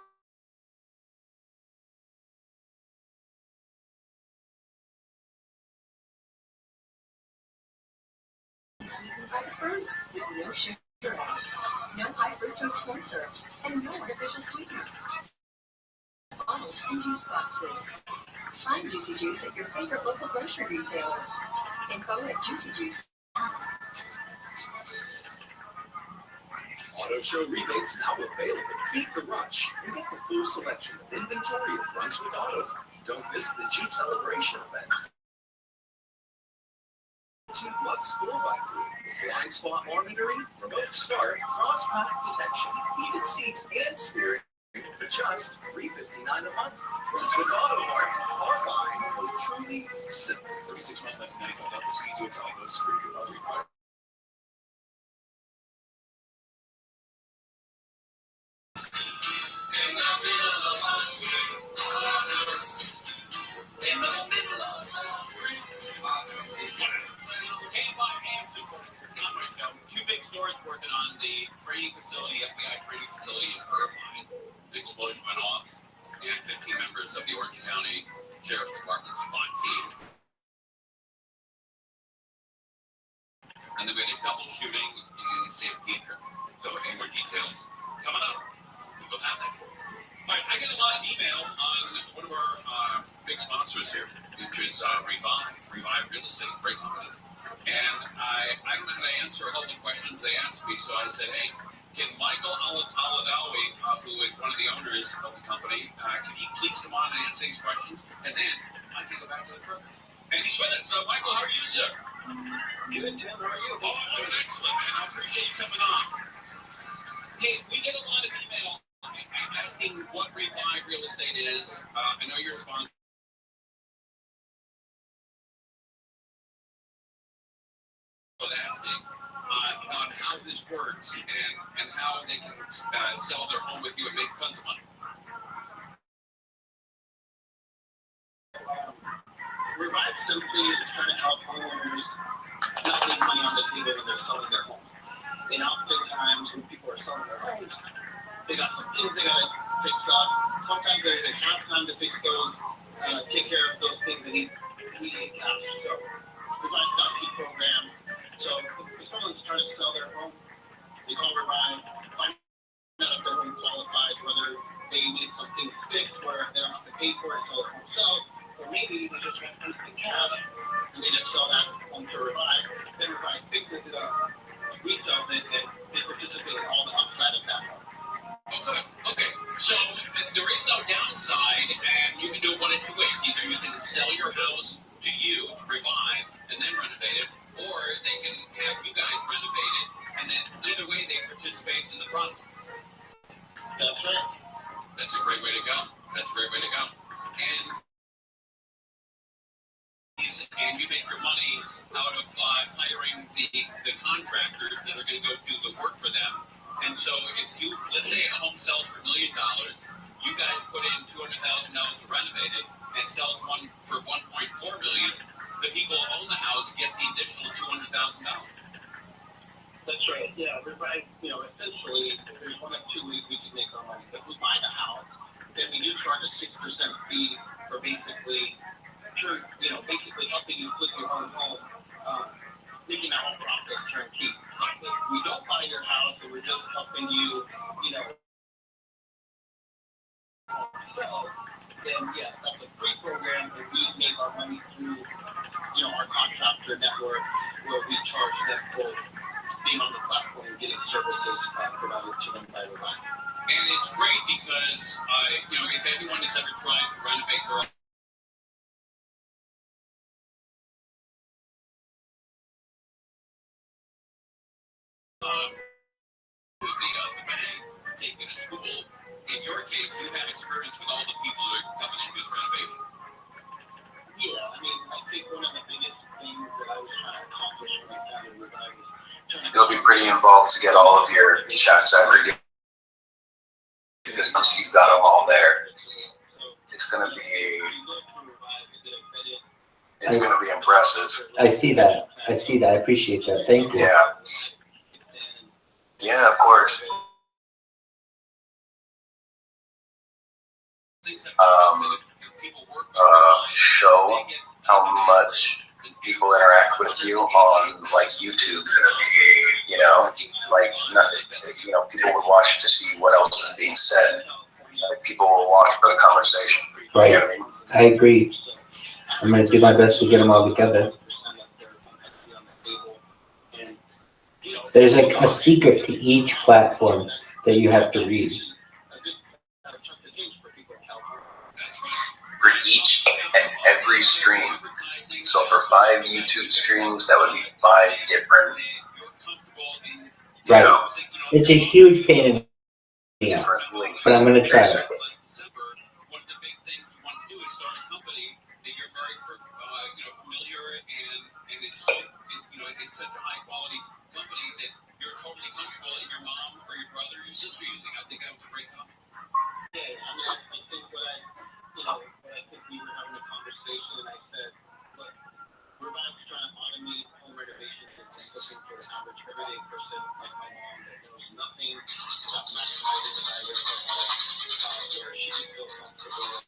no sugar added, no high fructose corn syrup, and no artificial sweeteners. Bottles and juice boxes. Find Juicy Juice at your favorite local grocery retailer. Info at Juicy Juice. Auto Show rebates now available. Beat the rush and get the full selection of inventory at Brunswick Auto. Don't miss the Jeep Celebration event. 2 Lux 4x4 with blind spot monitoring, remote start, cross-path detection, heated seats, and steering for just $359 a month. Brunswick Auto Mart, online with truly simple. 36 months, 1995. Double squeeze to inside. No security deposit required. Two big stores working on the training facility, FBI training facility in Irvine. The explosion went off, and 15 members of the Orange County Sheriff's Department SWAT team. And then we had a double shooting in St. Peter. So any more details coming up, we will have that for you. All right, I get a lot of email on one of our big sponsors here, which is Revive Real Estate, great company. And I don't know how to answer all the questions they asked me, so I said, hey, can Michael Aladawi, who is one of the owners of the company, can he please come on and answer these questions? And then I can go back to the program. And he's with us. So, Michael, how are you, sir? Good, Tim. How are you? Oh, excellent, man. I appreciate you coming on. Hey, we get a lot of email asking what Revive Real Estate is. I know you're sponsored. Asking about how this works and how they can sell their home with you and make tons of money. Revive simply is trying to help homeowners not leave money on the table when they're selling their home. And oftentimes when people are selling their homes, they got some things they gotta fix up. Sometimes they have time to fix those, take care of those things that need cash. So Revive's got key programs. So if someone's trying to sell their home, they call Revive, find out if their home qualifies, whether they need some things fixed where they don't have to pay for it so it won't sell, or maybe they just want instant cash and they just sell that home to Revive. Then Revive fixes it up, resells it, and they participate in all the upside of that home. Oh, good. Okay. So there is no downside, and you can do it one of two ways. Either you can sell your house to you, to Revive, and then renovate it, or they can have you guys renovate it, and then either way they participate in the profit. That's right. That's a great way to go. That's a great way to go. And you make your money out of hiring the contractors that are going to go do the work for them. And so if you, let's say a home sells for $1 million, you guys put in $200,000 to renovate it and sells one for $1.4 million, the people who own the house get the additional $200,000. That's right. Yeah, Revive, essentially, there's one of two ways we can make our money. If we buy the house, then we do charge a 6% fee for basically helping you flip your own home, making that whole process turnkey. If we don't buy your house and we're just helping you, sell, then yes, that's a free program, and we make our money through, our contractor network, where we charge them for being on the platform and getting services provided to them by Revive. And it's great because, if anyone has ever tried to renovate their the bank or take you to school, in your case, you have experience with all the people that are coming into the renovation. Yeah, I think one of the biggest things that I was trying to accomplish when I founded Revive is You'll be pretty involved to get all of your checks every day because once you've got them all there, it's going to be impressive. I see that. I appreciate that. Thank you. Yeah, of course. Show how much people interact with you on like YouTube. people would watch to see what else is being said. People will watch for the conversation. Right. You know what I mean? I agree. I'm going to do my best to get them all together. There's like a secret to each platform that you have to read. For each and every stream. So for 5 YouTube streams, that would be 5 different. Right. It's a huge pain in the ass, Different links. but I'm going to try it. Basically. One of the big things you want to do is start a company that you're very familiar and it's so it's such a high quality company that you're totally comfortable that your mom or your brother or your sister using. I think that was a great company. Yeah, I think I think we were having a conversation and I said, look, we're not trying to automate home renovations and looking for an average everyday person like my mom that knows nothing about maximizing the value of her home, where she can feel comfortable,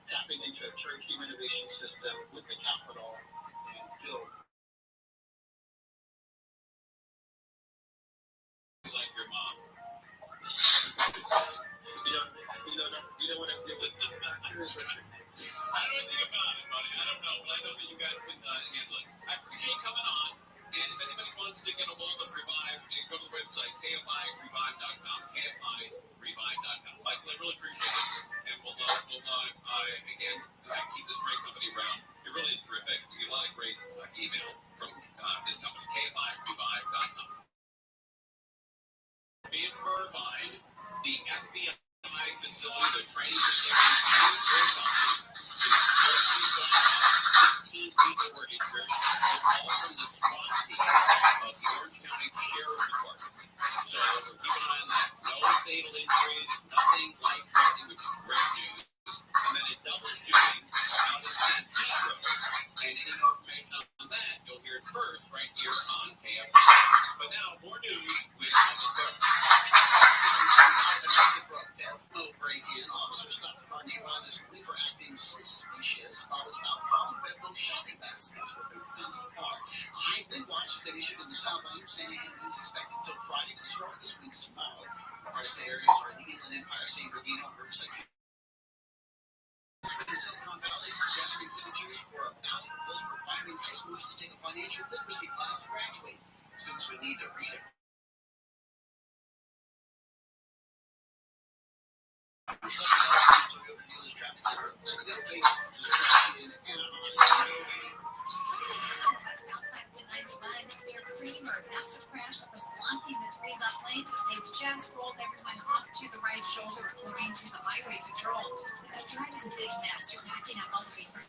tapping into a turnkey renovation system with the capital and feel like your mom. You know what I'm doing. I don't know anything about it, buddy. I don't know, but I know that you guys can handle it. I appreciate coming on. And if anybody wants to get a hold of Revive, you can go to the website, kfirevive.com, kfirevive.com. Michael, I really appreciate it. And we'll again, keep this great company around. It really is terrific. We get a lot of great email from this company, kfirevive.com. In Irvine, the FBI facility, the training facility in Irvine, 16 people were injured, all from the SWAT team of the Orange County Sheriff's Department. So keep an eye on that. No fatal injuries, nothing life-threatening, which is great news. And then a double shooting out in San Pedro. And any more information on that, you'll hear it first right here on KFI. But now, more news with Michael Cook. For a Death Row break-in, officers stopped upon nearby this morning for acting suspicious. Bottles of alcohol and bedroom shopping baskets were found in the car. I've been watching that issue in the South Bayou, saying it's expected until Friday, but the strongest weeks tomorrow. Hardest areas are in the Inland Empire, San Bernardino, and Riverside. In Silicon Valley, suggesting signatures for a ballot proposal requiring high schoolers to take a financial literacy class to graduate. Students would need to read it. Massive crash that was blocking the 3 left lanes. They've just rolled everyone off to the right shoulder, according to the Highway Patrol. The drive is a big mess. You're backing up all the way from.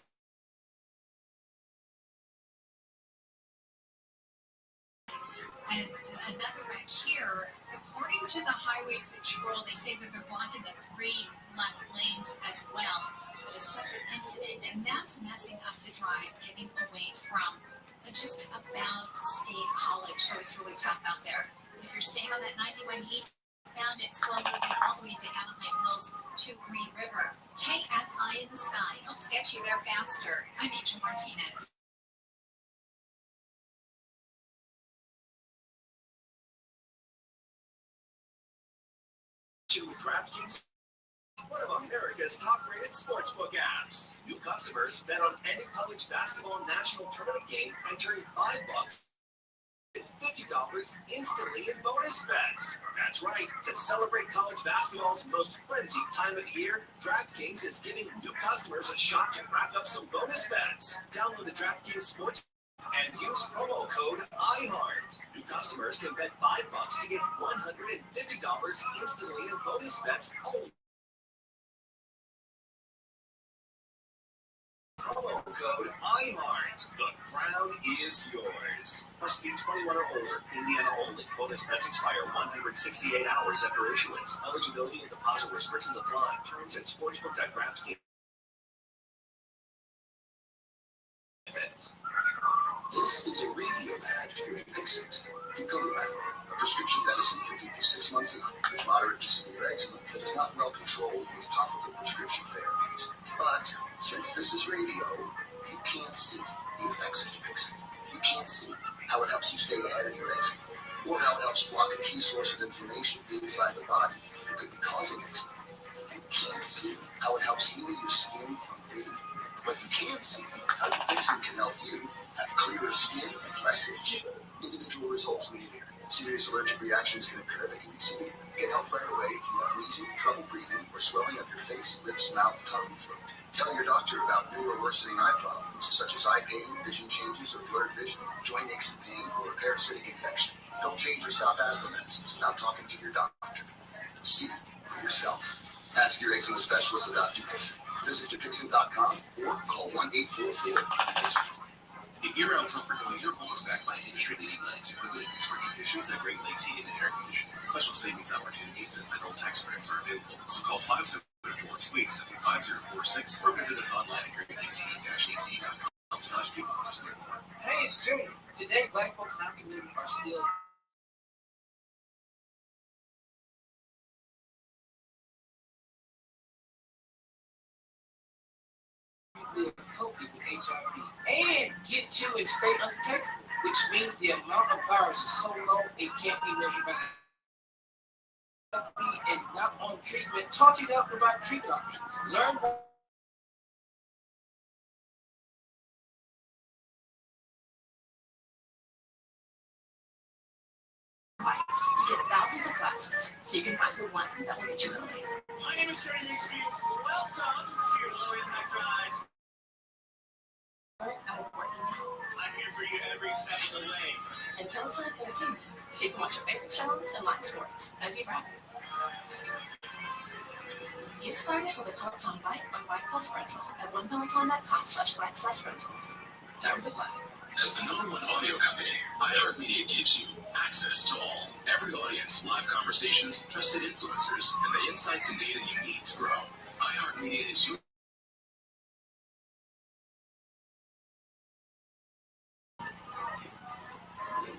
And another wreck here, according to the Highway Patrol, they say that they're blocking the 3 left lanes as well. A separate incident, and that's messing up the drive, getting away from just about State College, so it's really tough out there. If you're staying on that 91 eastbound, it's slow moving all the way to Anaheim Hills to Green River. KFI in the sky helps get you there faster. I'm Rachel Martinez. DraftKings, one of America's top-rated sportsbook apps. New customers bet on any college basketball national tournament game and turn $5 and $50 instantly in bonus bets. That's right. To celebrate college basketball's most frenzied time of the year, DraftKings is giving new customers a shot to rack up some bonus bets. Download the DraftKings Sports and use promo code IHEART. New customers can bet $5 to get $150 instantly in bonus bets only. Promo code IHEART. The crown is yours. Must be 21 or older. Indiana only. Bonus bets expire 168 hours after issuance. Eligibility and deposit restrictions apply. Terms at sportsbook.draftkings. This is a radio ad for Dixit. Guinness, a prescription medicine for people 6 months and up with moderate to severe eczema that is not well controlled with topical prescription therapies. But since this is radio, you can't see the effects of Dixit. You can't see how it helps you stay ahead of your eczema. inflammation inside the body that could be causing eczema. You can't see how it helps heal your skin from within, but you can see how Dupixent can help you have clearer skin and less itch. Individual results may vary. Serious allergic reactions can occur that can be severe. Get help right away if you have wheezing, trouble breathing, or swelling of your face, lips, mouth, tongue, and throat. Tell your doctor about new or worsening eye problems, such as eye pain, vision changes, or blurred vision, joint aches and pain, or a parasitic infection. Don't change or stop asthma medicines without talking to your doctor. See for yourself. Ask your eczema specialist about Dupixent. Visit Dupixent.com or call 1-844-DUPIXENT. Get year-round comfort knowing your home is backed by industry-leading Lakes equipment expert conditions at Great Lakes Heating and Air Conditioning. Special savings opportunities and federal tax credits are available. So call 574-287-5046 or visit us online at greatlakeseheating-ac.com/coupons. Hey, it's Junior. Today, black folks in our community are still live healthy with HIV and get to and stay undetectable, which means the amount of virus is so low it can't be measured by HIV and not on treatment. Talk to your doctor about treatment options. Learn more. You get thousands of classes, so you can find the one that will get you going. My name is Trey Nixie. Welcome to your low-impact rise. Out of working out. I'm here for you every step of the way. And Peloton Entertainment, so you can watch your favorite shows and live sports as you ride. Get started with a Peloton Bike or Bike Plus rental at onepeloton.com/bike/rentals. Terms apply. As the #1 audio company, iHeartMedia gives you access to all, every audience, live conversations, trusted influencers, and the insights and data you need to grow. iHeartMedia is your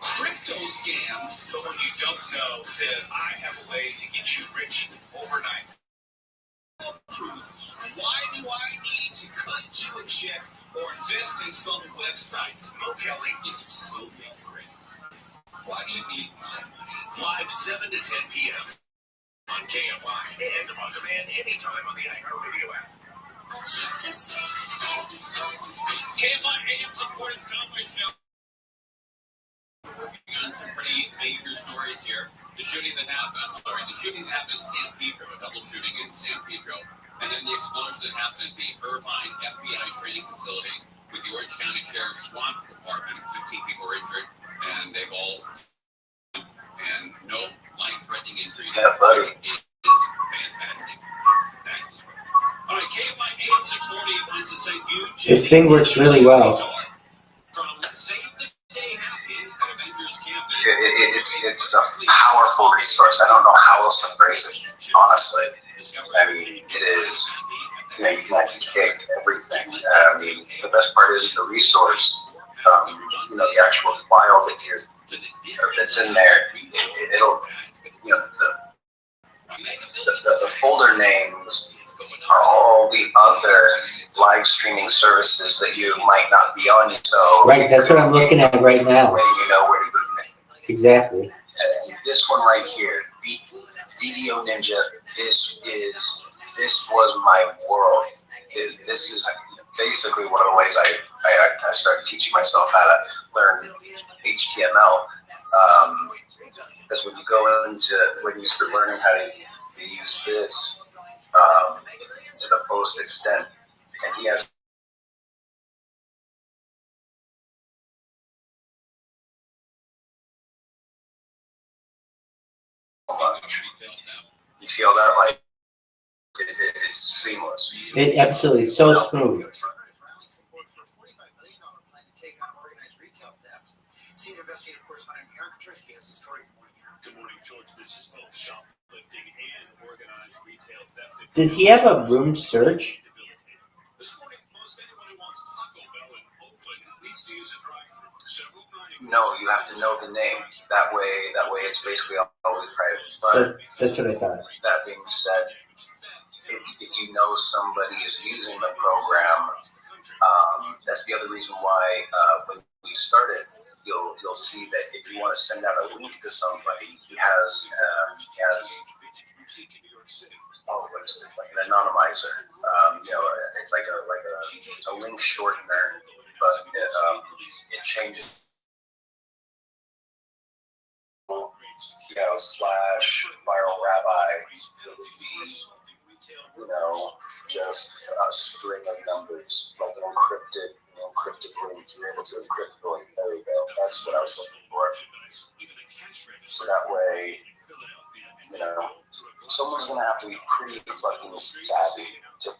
crypto scams. Someone you don't know says, I have a way to get you rich overnight. Proof. Why do I need to cut you a check or invest in some website? Mo Kelly is so great. Why do you need my money? Live 7 to 10 p.m. on KFI and on demand anytime on the iHeartRadio app. KFI AM supported Conway Show. Working on some pretty major stories here. The shooting that happened in San Pedro, a double shooting in San Pedro, and then the explosion that happened at the Irvine FBI training facility with the Orange County Sheriff's SWAT Department. 15 people were injured, and they've all and no life-threatening injuries. Yeah, buddy. Which is fantastic. That is right. All right, KFI AM 640 wants to send you to This thing works really well. From Save the Day Happy at Avengers Campus. It's a powerful resource. I don't know how else to phrase it, honestly. I mean, it is, you know, you can actually take everything. The best part is the resource, you know, the actual file that's in there, it'll, you know, the folder names are all the other live streaming services that you might not be on. So Right, that's what I'm looking at right now. you know where to go. Exactly. And this one right here, DDO Ninja, this was my world. This is basically one of the ways I started teaching myself how to learn HTML. Because when you start learning how to use this to the fullest extent, and he has. You see all that, like, it's seamless. It absolutely is so smooth. Senior investigative correspondent Eric Tursky has a story for you. Good morning, George. This is both shoplifting and organized retail theft. Does he have a room search? This morning, most anyone who wants Taco Bell in Oakland needs to use a drive-thru. Several burning. No, you have to know the name. That way it's basically always private. But That's what I thought. that being said, if you know somebody is using the program, That's the other reason why when we started, you'll see that if you want to send out a link to somebody, he has what is it, like an anonymizer. It's like a link shortener, but it changes. Slash viral rabbi, it would be, just a string of numbers, like an encrypted link. You're able to encrypt the link. There we go. That's what I was looking for. So that way, someone's gonna have to be pretty fucking savvy to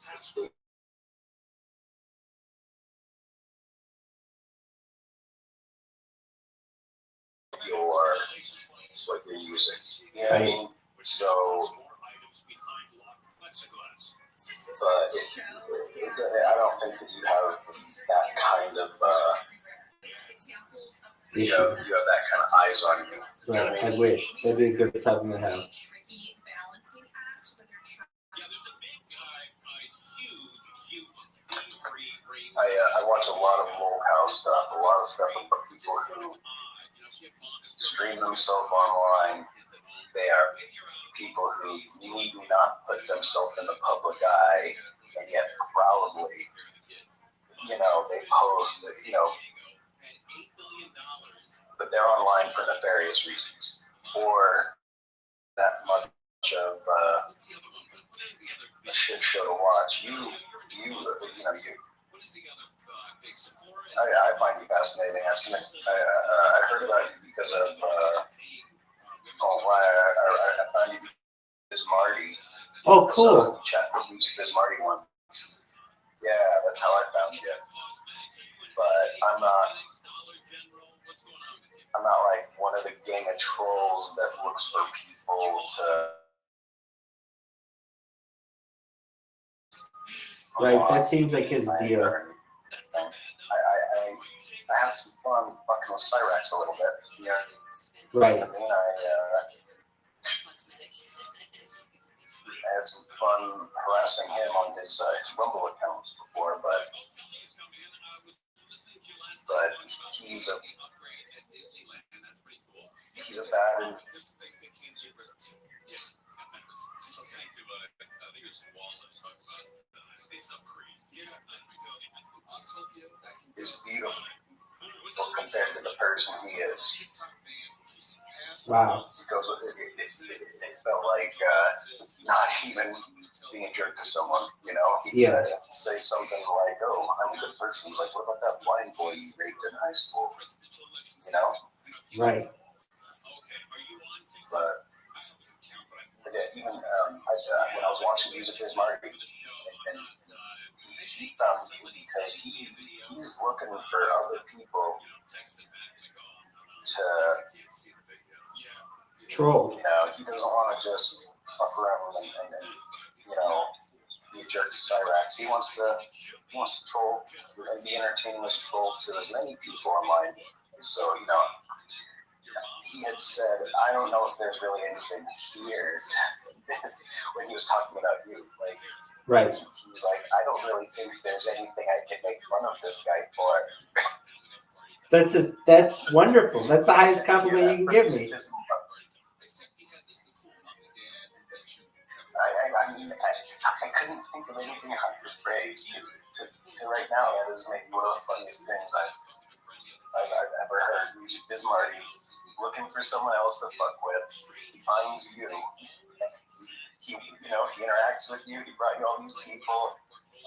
what you're using. You know what I mean? So, but I don't think that you have that kind of you have that kind of eyes on you. Right, I wish. That'd be a good problem to have. I watch a lot of locale stuff, a lot of stuff about people who stream themselves online. They are people who need not put themselves in the public eye, and yet proudly, they pose, but they're online for nefarious reasons, or that much of a shit show to watch. I find you fascinating. I've seen it. I heard about you because of. I found you because Marty. Oh, cool. Chat with Biz Marty once. Yeah, that's how I found you. But I'm not like one of the gang of trolls that looks for people to. Right, that seems like his deal. I had some fun fucking with Cyrax a little bit. Yeah. Right. I mean, I had some fun harassing him on his Rumble accounts before, but he's a bad. Is beautiful compared to the person he is. Wow. Because it felt like not even being a jerk to someone, He tried to say something like, "Oh, I'm a good person." Like, what about that blind boy you raped in high school? Right. But even when I was watching music with Marty, and he found me because he's looking for other people to troll. He doesn't want to just fuck around and be a jerk to Cyrax. He wants to troll and be entertaining as a troll to as many people online. So, he had said, "I don't know if there's really anything here," when he was talking about you. Like, right. He was like, "I don't really think there's anything I can make fun of this guy for." That's wonderful. That's the highest compliment you can give me. I couldn't think of anything higher praise to right now. That is maybe one of the funniest things I've ever heard. Biz Marty looking for someone else to fuck with. He finds you. He interacts with you. He brought you all these people.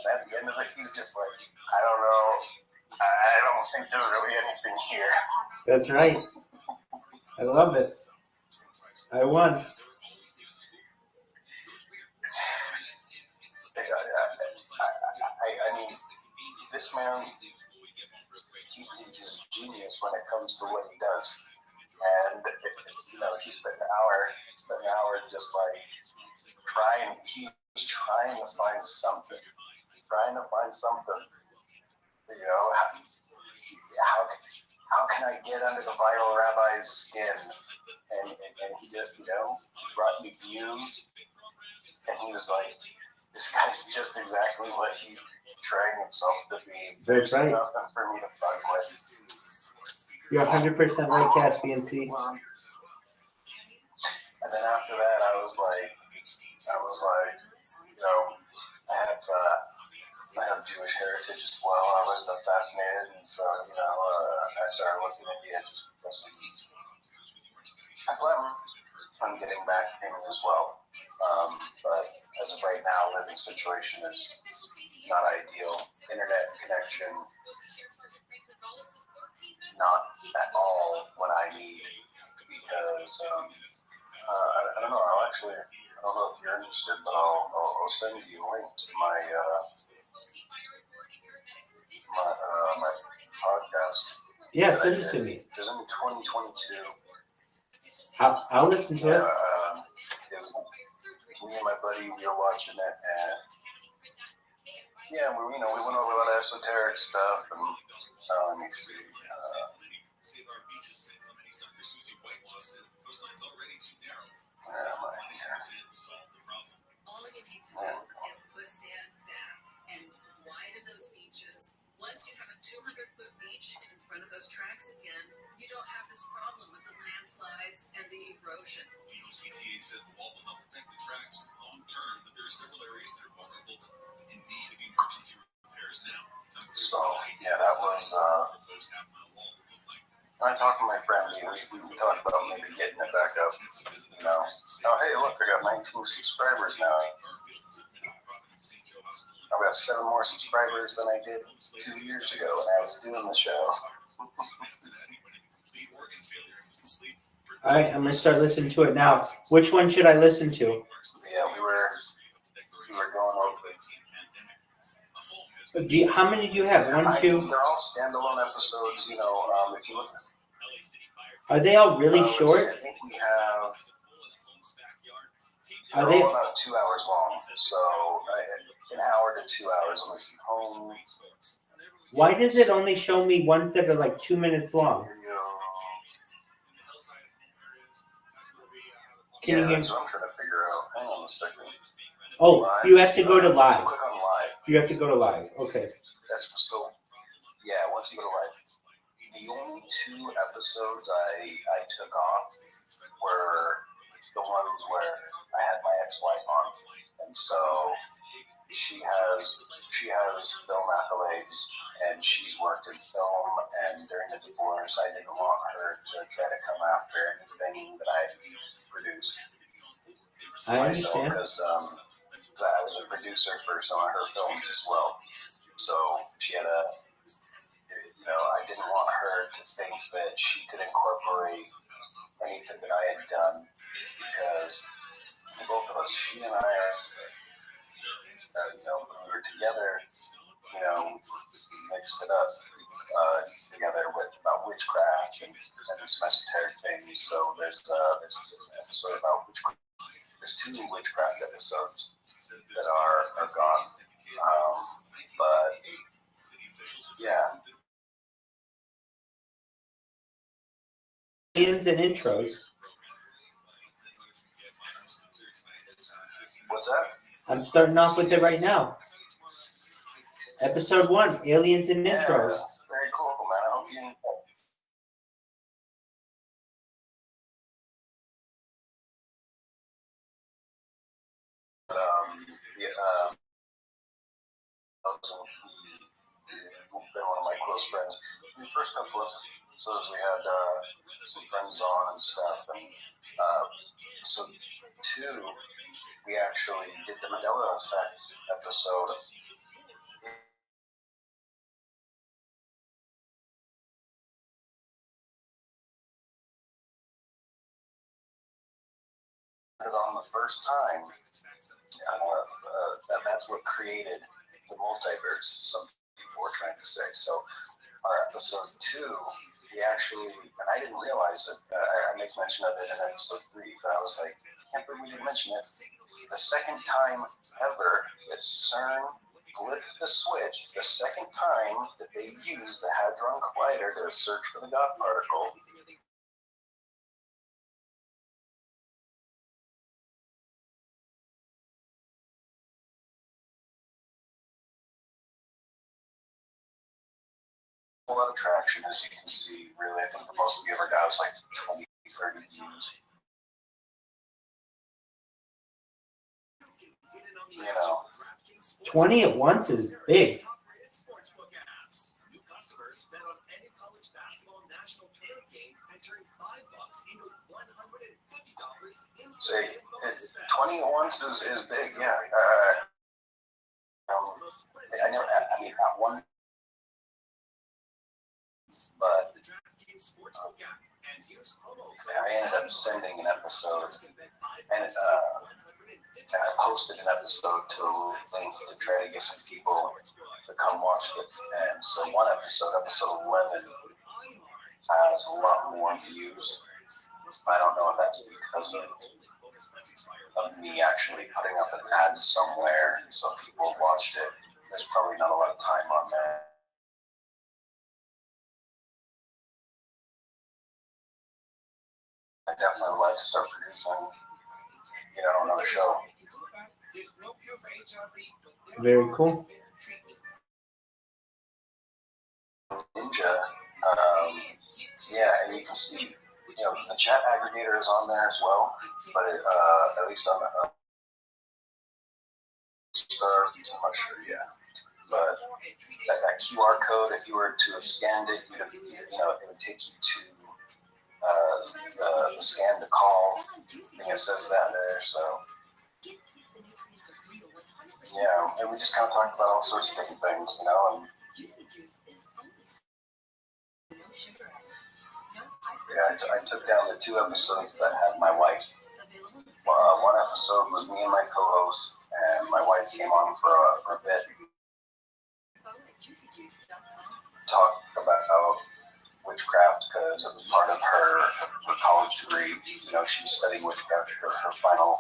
And at the end of it, he's just like, "I don't know. I don't think there's really anything here." That's right. I love it. I won. I mean, this man, he's a genius when it comes to what he does. And, he spent an hour just like he was trying to find something. How can I get under the viral rabbi's skin? And he just, he brought you views. And he was like, this guy's just exactly what he portraying himself to be. That's right. Nothing for me to fuck with. You're 100% right, Caspian C. And then after that, I was like, you know, I have Jewish heritage as well. I was fascinated, and so I started looking at the edges because I plan on getting back in as well. But as of right now, living situation is not ideal. Internet connection, not at all what I need because I don't know. I don't know if you're interested, but I'll send you a link to my my podcast. Yeah, send it to me. It was in 2022. I'll listen to it. Me and my buddy, we were watching it, and yeah, we went over a lot of esoteric stuff, and let me see. All you need to do is put sand down and widen those beaches. Once you have a 200-foot beach in front of those tracks again, you don't have this problem with the landslides and the erosion. CTA says the wall will help protect the tracks long term, but there are several areas that are vulnerable in need of emergency repairs now. So yeah, that was. When I talked to my friend, we talked about maybe getting it back up. Oh hey, look, I got 19 subscribers now. I've got 7 more subscribers than I did 2 years ago when I was doing the show. All right, I'm gonna start listening to it now. Which one should I listen to? Yeah, we were going over. How many do you have? 1, 2. They're all standalone episodes. If you look. Are they all really short? I think we have. Are They're they? all about 2 hours long, so an hour to 2 hours. Let me see. Home. Why does it only show me ones that are like 2 minutes long? Can you hear me? That's what I'm trying to figure out. Hang on a second. Oh, you have to go to live. Click on live. You have to go to live. Okay. That's so. Yeah, once you go to live. The only 2 episodes I took off were the ones where I had my ex-wife on, and so she has film accolades, and she's worked in film. And during the divorce, I didn't want her to try to come after anything that I produced I myself, understand. because I was a producer for some of her films as well. So she had I didn't want her to think that she could incorporate anything that I had done, because both of us, she and I are, when we were together, mixed it up together with about witchcraft and some esoteric things. So there's an episode about witchcraft. There's 2 witchcraft episodes that are gone. But yeah. Aliens and intros. What's that? I'm starting off with it right now. Episode 1, aliens and intros. That's very cool, man. I hope you enjoy. They're one of my close friends. In the first couple of episodes, we had some friends on and stuff, and so 2, we actually did the Mandela Effect episode. On the first time, that's what created the multiverse. Some people were trying to say. So our episode 2, we actually, and I didn't realize it. I make mention of it in episode 3, but I was like, I can't believe we didn't mention it. The second time ever that CERN flipped the switch, the second time that they used the Hadron Collider to search for the God particle, a lot of traction, as you can see. Really, I think the most we ever got was like 20, 30 views. You know, 20 at once is big. New customers bet on any college basketball national tournament game and turn $5 into $150 say instantly. 20 at once is big, yeah. I know, I mean, not one, but I ended up sending an episode, and I posted an episode to link to try to get some people to come watch it. And so one episode 11, has a lot more views. I don't know if that's because of me actually putting up an ad somewhere, so people watched it. There's probably not a lot of time on there. I definitely would like to start producing, another show. Very cool. Ninja, yeah, and you can see, the chat aggregator is on there as well, but at least on the I'm not sure, yeah. But that QR code, if you were to have scanned it, it would take you to the scan to call. I think it says that there, so. Yeah, and we just kind of talked about all sorts of different things, and yeah, I took down the 2 episodes that had my wife. One episode was me and my co-host, and my wife came on for a bit. Talk about witchcraft because it was part of her college degree. She was studying witchcraft for her final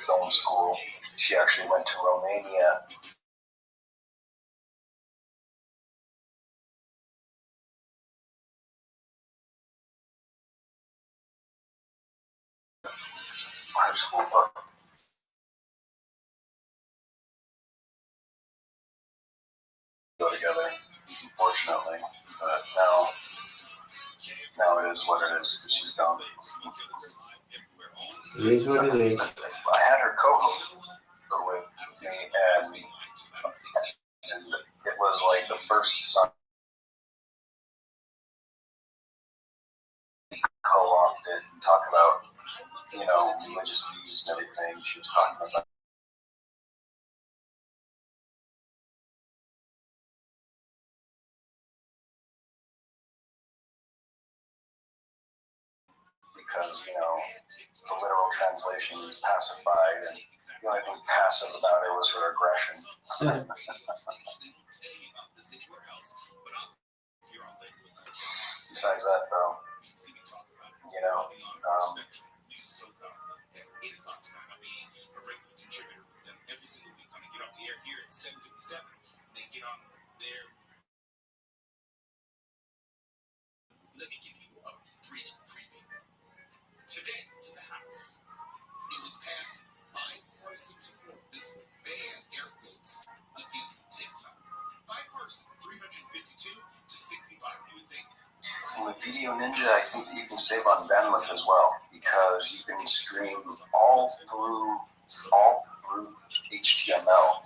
film school. She actually went to Romania. Her school book. Go together, unfortunately, but now it is what it is because she's gone. It is what it is. I had her co-host with me, and it was like the first Sunday co-opted and talk about, religious views and everything. She was talking about because, the literal translation is pacified, and the only thing passive about it was her aggression. Besides that, though, every single week. I'm gonna get off the air here at 7:57, and then get on there. Let me give you a brief preview. Today in the House, it was passed bipartisan support. This ban, air quotes, against TikTok. Bipartisan, 352 to 65. With Video Ninja, I think that you can save on bandwidth as well because you can stream all through HTML.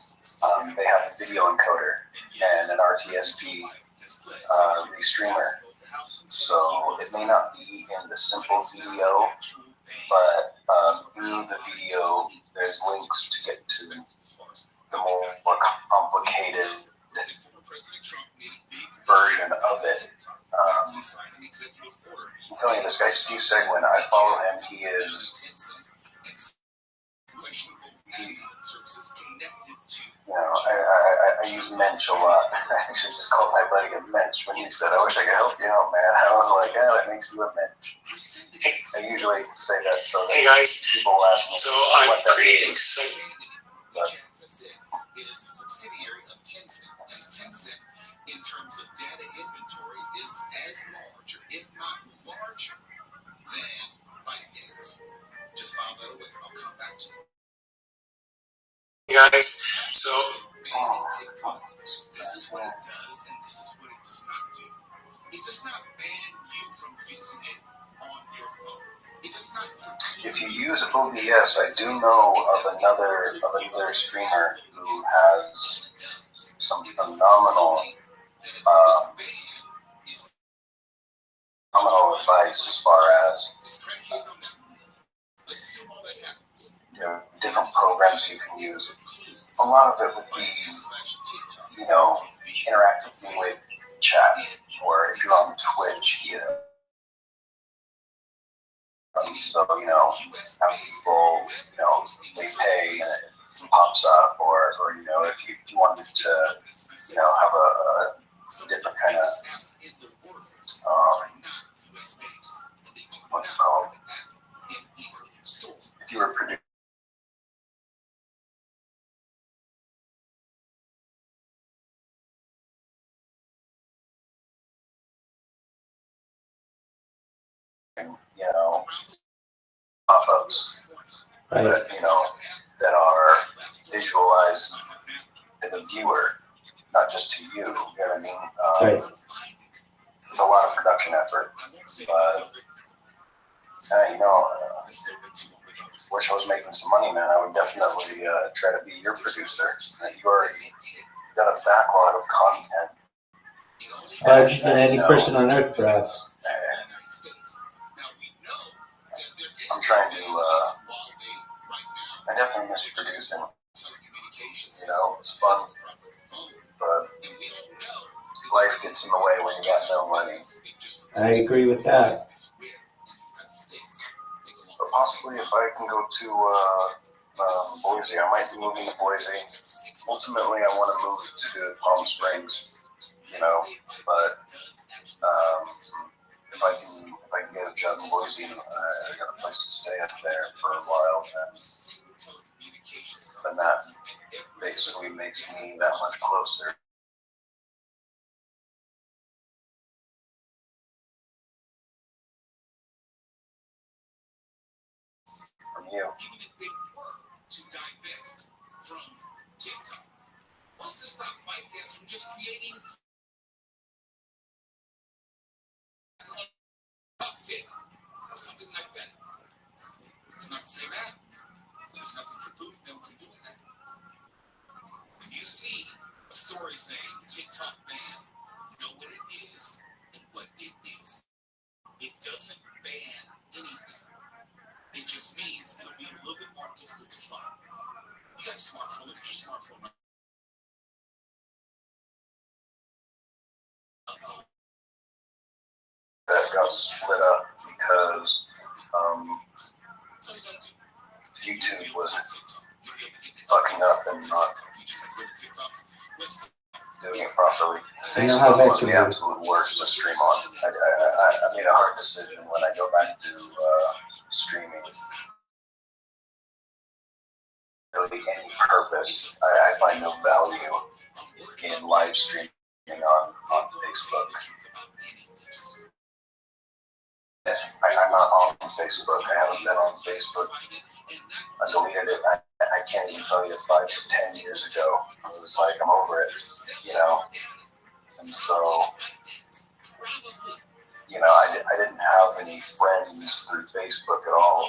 They have a video encoder and an RTSP restreamer. So it may not be in the simple video, but through the video, there's links to get to the more complicated version of it. I'm telling you, this guy Steve Seguin, I follow him. I use Mensch a lot. I actually just called my buddy a Mensch when he said, "I wish I could help you out, man." I was like, "Yeah, that makes you a Mensch." I usually say that so hey guys, people ask me. So I'm pretty excited. It is a subsidiary of Tencent. Tencent, in terms of data inventory, is as large, or if not larger, than ByteDance. Just file that away. I'll come back to it. Hey guys, so TikTok. This is what it does, and this is what it Toby, yes, I do know of another streamer who has some phenomenal advice as far as different programs you can use. A lot of it would be, interacting with chat, or if you're on Twitch, so, have people, they pay and it pops up, or if you wanted to, have a different kind of, what's it called? If you were producing, pop-ups Right. that are visualized to the viewer, not just to you. You know what I mean? Right. It's a lot of production effort, but wish I was making some money, man. I would definitely try to be your producer. You already got a backlog of content. Larger than any person on earth, perhaps. I'm trying to. I definitely miss producing. It's fun, but life gets in the way when you got no money. I agree with that. Or possibly if I can go to Boise, I might be moving to Boise. Ultimately, I want to move to Palm Springs, but if I can get a job in Boise, I got a place to stay up there for a while, and that basically makes me that much closer. From you. Even if they were to divest from TikTok, what's to stop ByteDance from just creating uptick or something like that? It's not to say that. There's nothing to prevent them from doing that. When you see a story saying TikTok ban, know what it is and what it is. It doesn't ban anything. It just means it'll be a little bit more difficult to find. You got a smartphone, look at your smartphone. That got split up because YouTube was fucking up and not doing it properly. Facebook was the absolute worst to stream on. I made a hard decision when I go back to streaming. Really any purpose. I find no value in live streaming on Facebook. I'm not on Facebook. I haven't been on Facebook. I deleted it. I can't even tell you 5-10 years ago. I was like, I'm over it, And so, I didn't have any friends through Facebook at all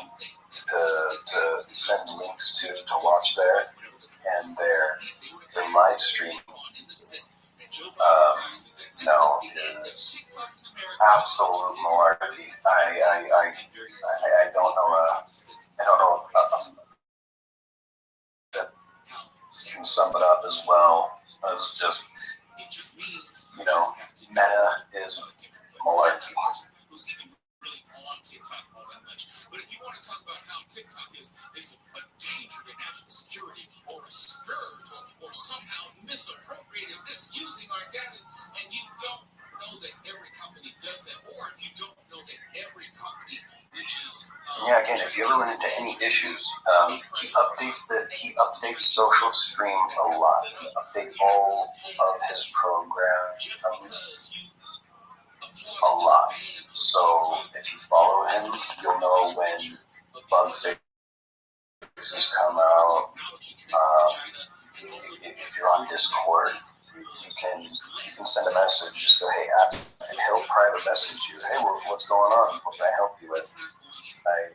to send links to watch there, and their live stream. No, it's absolute malarkey. I don't know that you can sum it up as well as just, meta is malarkey. But if you want to talk about how TikTok is a danger to national security or a scourge or somehow misappropriating, misusing our data, and you don't know that every company does that, or if you don't know that every company which is again, if you ever run into any issues, he updates Social Stream a lot. He updates all of his programs a lot. So if you follow him, you'll know when bug fixes come out. If you're on Discord, you can send a message. Just go, hey, app, and he'll private message you. Hey, what's going on? What can I help you with? I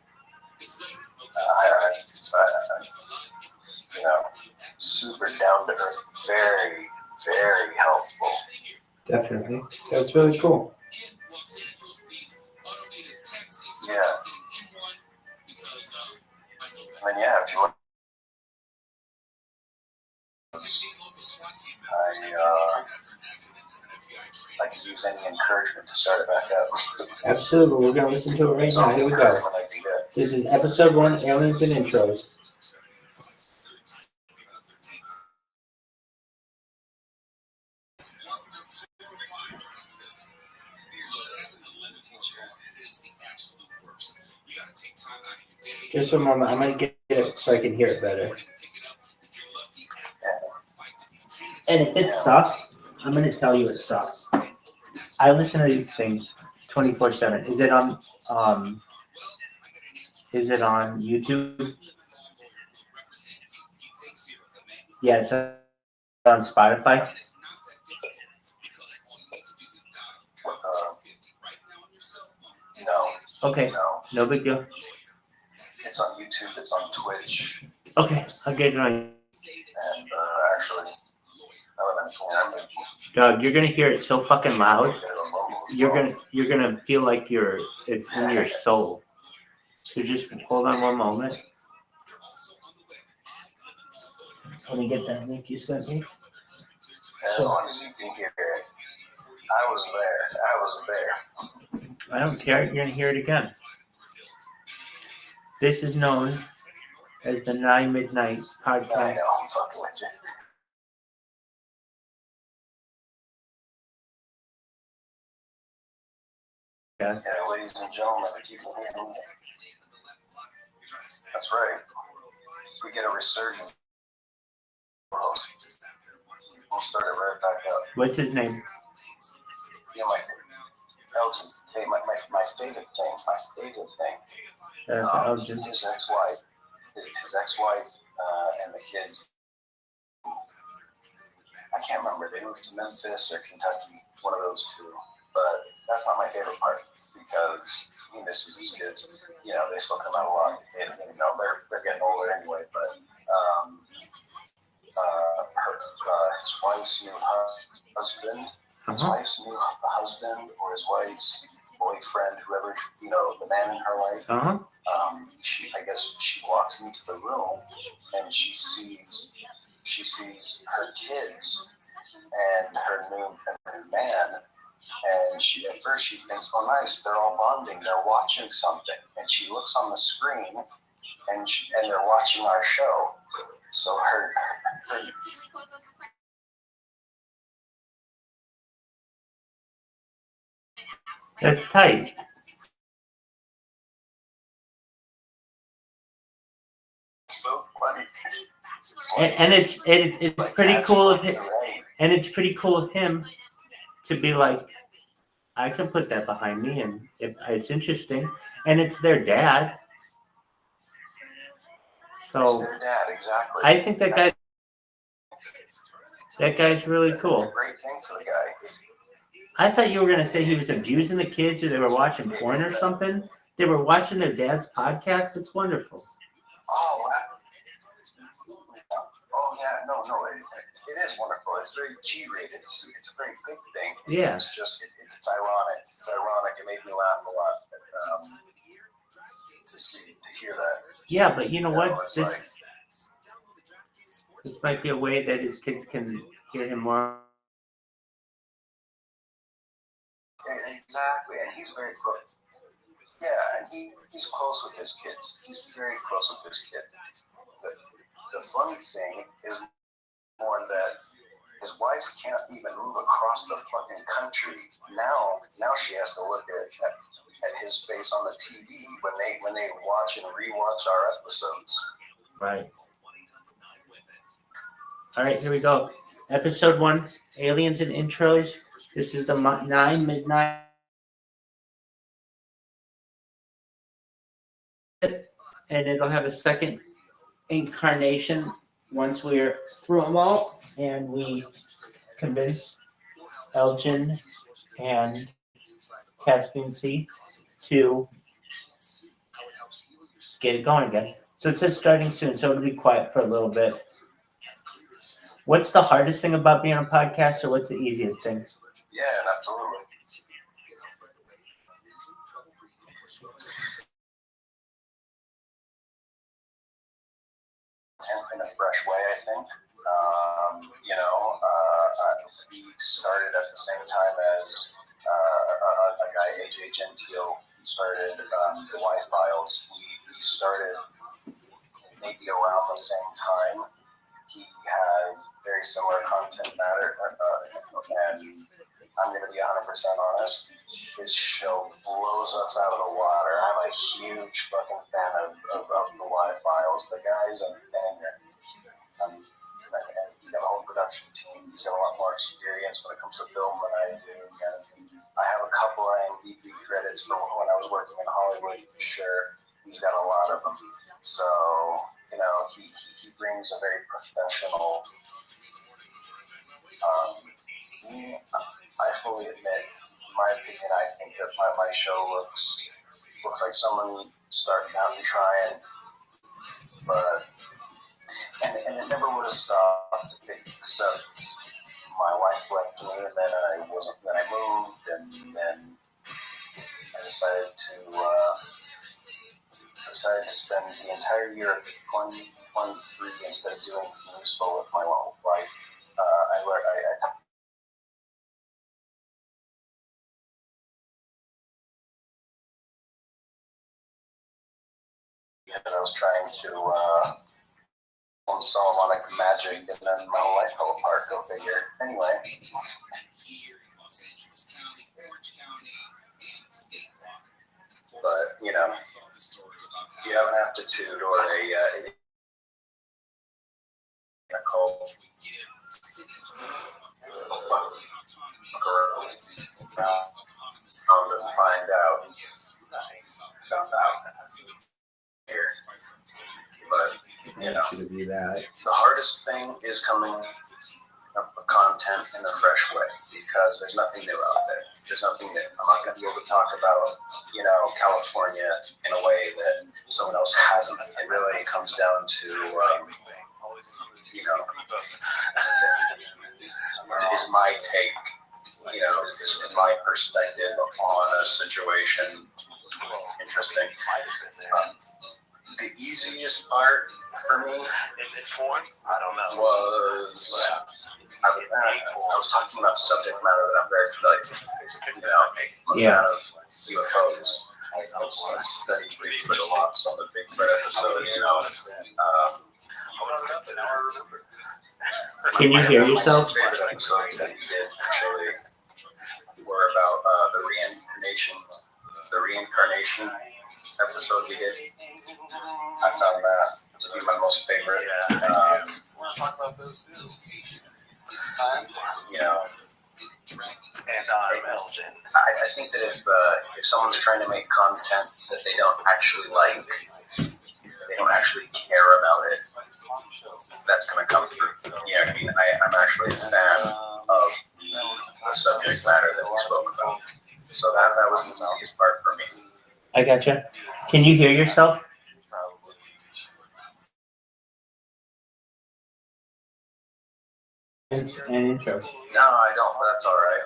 That's really cool. Yeah. And yeah, if you want, I could use any encouragement to start it back up. Absolutely. We're going to listen to it right now. Here we go. This is episode 1, Aliens and Intros. Just a moment. I'm going to get it so I can hear it better. And if it sucks, I'm going to tell you it sucks. I listen to these things 24/7. Is it on YouTube? Yeah, it's on Spotify. No. Okay, no big deal. It's on YouTube, it's on Twitch, Okay, I'll get it on. and actually, I live in Florida. Doug, you're gonna hear it so fucking loud. You're gonna feel like it's in your soul. So just hold on one moment. Let me get that link you sent me. As long as you can hear it. I was there. I don't care. You're gonna hear it again. This is known as the 9 Midnight I Podcast. know, I'm fucking with you. Yeah. Yeah, ladies and gentlemen, keep it moving. That's right. If we get a resurgence, we'll start it right back up. What's his name? Yeah, Elton. Hey, my favorite thing. Elgin. His ex-wife, and the kids. I can't remember. They moved to Memphis or Kentucky, one of those two. But that's not my favorite part because he misses his kids. You know, they still come out a lot. And, you know, they're getting older anyway. But his wife's new husband. His wife's new husband or his wife's boyfriend, whoever, you know, the man in her life. I guess she walks into the room and she sees her kids and her new man. And at first she thinks, oh nice, they're all bonding, they're watching something. And she looks on the screen and they're watching our show. So her That's tight. so funny. And it's pretty cool of him. And it's pretty cool of him to be like, I can put that behind me, and it's interesting. And it's their dad. So it's their dad, exactly. I think that guy's really cool. It's a great thing for the guy. I thought you were gonna say he was abusing the kids, or they were watching porn or something. They were watching their dad's podcast. It's wonderful. Oh yeah, no, it is wonderful. It's very G-rated. It's a very good thing. Yeah. It's just it's ironic. It's ironic. It made me laugh a lot to hear that. Yeah, but you know what? It's This like, this might be a way that his kids can hear him more. exactly, and he's very close. Yeah, and he's close with his kids. He's very close with his kids. The funny thing is more that his wife can't even move across the fucking country. Now she has to look at his face on the TV when they watch and rewatch our episodes. Right. All right, here we go. Episode 1, Aliens and Intros. This is the 9 Midnight. And it'll have a second incarnation once we're through them all and we convince Elgin and Caspian Sea to get it going again. So it says starting soon, so it'll be quiet for a little bit. What's the hardest thing about being on a podcast, or what's the easiest thing? Yeah, absolutely. In a fresh way, I think. We started at the same time as a guy, AJ Gentile, started the White Files. We started maybe around the same time. He has very similar content matter, and I'm going to be 100% honest. His show blows us out of the water. I'm a huge fucking fan of the White Files. The guy's a banger. And he's got a whole production team. He's got a lot more experience when it comes to film than I do. And I have a couple IMDb credits from when I was working in Hollywood. Sure, he's got a lot of them. So, he brings a very professional. I fully admit, in my opinion, I think that my show looks like someone starting out and trying, but and it never would have stopped except my wife left me, and then I moved, and then I decided to spend the entire year of 2023 instead of doing useful with my wife. I was trying to Solomonic magic, and then my whole life fell apart. Go figure. Anyway. But you have an aptitude or a cult to find out here. But the hardest thing is coming up with content in a fresh way, because there's nothing new out there. There's nothing new. I'm not going to be able to talk about, California in a way that someone else hasn't. It really comes down to, is my take, is my perspective on a situation interesting. The easiest part for me, it's foreign. I don't know. Was I was talking about subject matter that I'm very familiar with. I'm a fan of UFOs. I've studied Bigfoot a lot, so I'm a Bigfoot episode. Can you hear yourself? My favorite episodes that you did actually were about the reincarnation episode we did. I found that to be my most favorite. Talk about those too. And Elgin. I think that if someone's trying to make content that they don't actually like, they don't actually care about it, that's going to come through. I'm actually a fan of the subject matter that we spoke about. So that was the easiest part for me. I gotcha. Can you hear yourself? And intro. No, I don't. That's all right.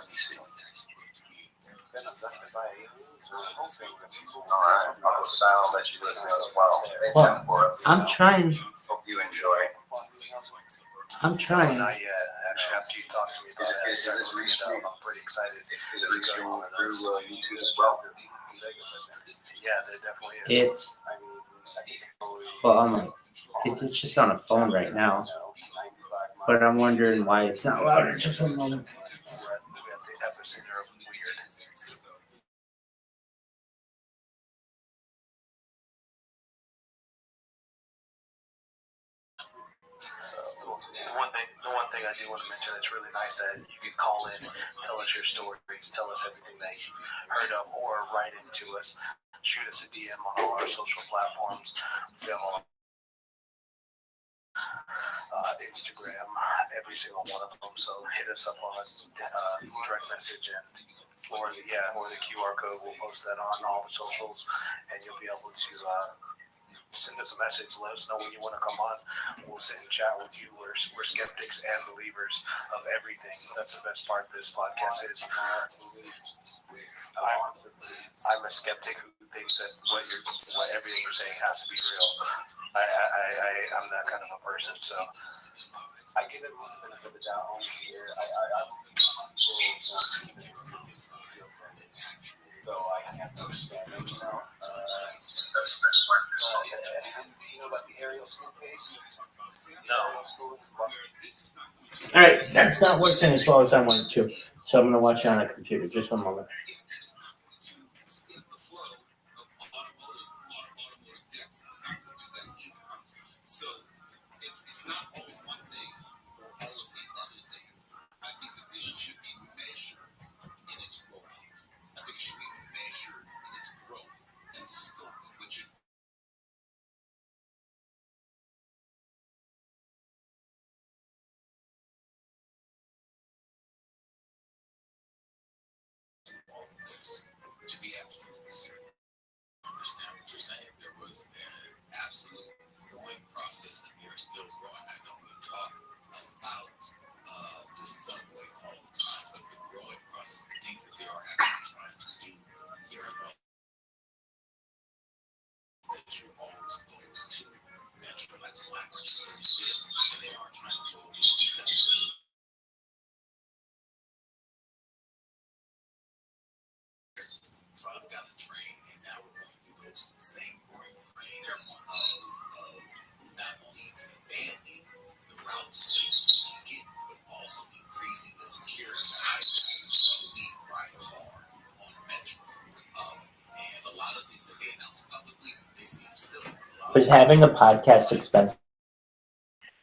All right. I'll sound that you listen as well. Well, I'm trying. Hope you enjoy. I'm trying. Not yet. Actually, after you talk to me about that, Is this restreamed? I'm pretty excited. Is it restreamed through YouTube as well? Yeah, there definitely is. It's just on a phone right now. But I'm wondering why it's not louder. Just a moment. The one thing I do want to mention that's really nice that you can call in, tell us your stories, tell us everything that you've heard of, or write into us. Shoot us a DM on all our social platforms. We have all Instagram, every single one of them. So hit us up on direct message or the QR code. We'll post that on all the socials, and you'll be able to send us a message. Let us know when you want to come on. We'll sit and chat with you. We're skeptics and believers of everything. That's the best part of this podcast is I'm a skeptic who believes that what everything you're saying has to be real. I'm that kind of a person, so I give it a little bit of the doubt here. So I can't understand them now. That's the best way. Do you know about the aerial school case? No. All right, that's not working as well as I want it to. So I'm going to watch it on a computer. Just one moment. So it's not always one thing or all of the other thing. I think that this should be measured in its rollout. I think it should be measured in its growth and the scope in which it. All of this to be absolutely certain. I understand what you're saying. There was an absolute growing process, and they're still growing. I know we talk about the subway all the time, but the growing process, the things that they are actually trying to do here in Rome, that you always goes to mention like language and this, and they are trying to go these details. Finally got the train, and now we're going through those same growing pains of not only expanding the routes and places you can get, but also increasing the security. We ride hard on Metro, and a lot of things that they announce publicly, they seem silly. Was having a podcast expensive?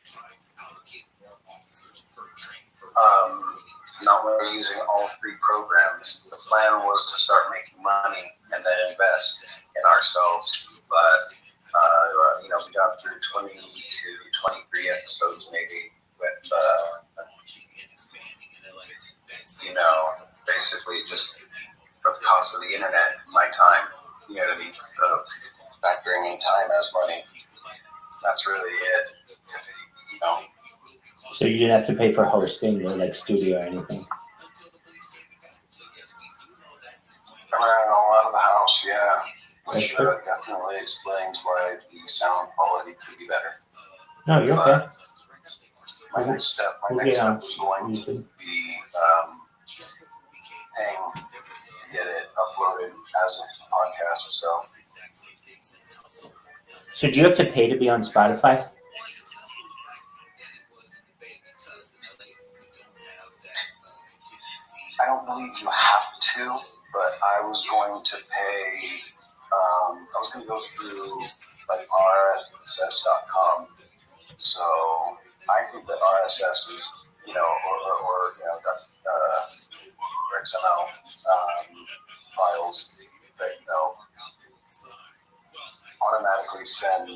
Trying to allocate more officers per train per Not when we're using all three programs. The plan was to start making money and then invest in ourselves. But, we got through 20 to 23 episodes maybe with, basically just the cost of the internet, my time, factoring in time as money. That's really it. So you didn't have to pay for hosting or like studio or anything? Around all out of the house, yeah. Which definitely explains why the sound quality could be better. No, you're okay. My next step is going to be paying to get it uploaded as a podcast. So do you have to pay to be on Spotify? I don't believe you have to, but I was going to pay. I was going to go through like RSS.com. So I think that RSS is, or XML files that automatically send.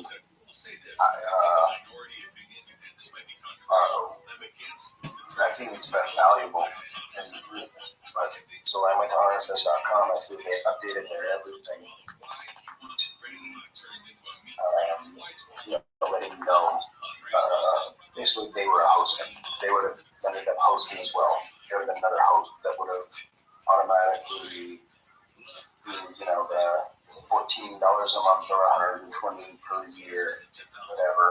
I think it's been valuable. So I went to RSS.com. I see they updated their everything. Letting me know. Basically, they were a hosting. They would have ended up hosting as well. There was another host that would have automatically, the $14 a month or $120 per year, whatever.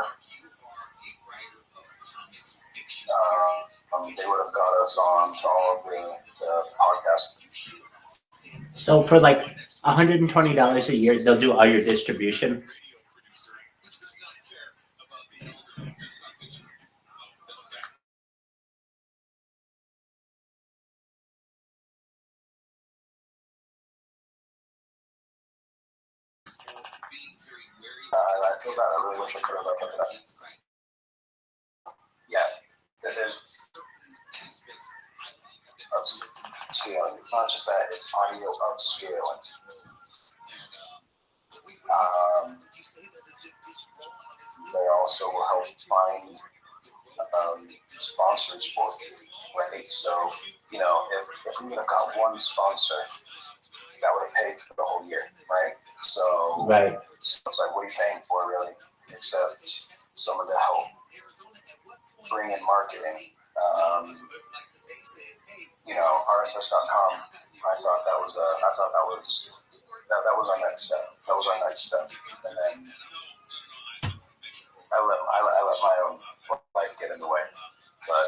They would have got us on to all of the podcasts. So for like $120 a year, they'll do all your distribution? I feel bad. I really wish I could have looked it up. Yeah, there's upscaling. It's not just that; it's audio upscaling. They also will help find sponsors for you, right? So, if we would have got one sponsor, that would have paid for the whole year, right? So, Right. So it's like, what are you paying for, really? Except someone to help bring in marketing. RSS.com. I thought that was That was our next step. And then I let my own life get in the way. But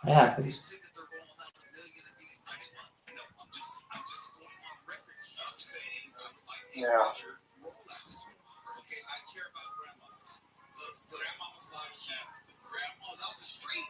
It happens. yeah. Okay, I care about grandmas. The grandma's lives matter. The grandma's out the street.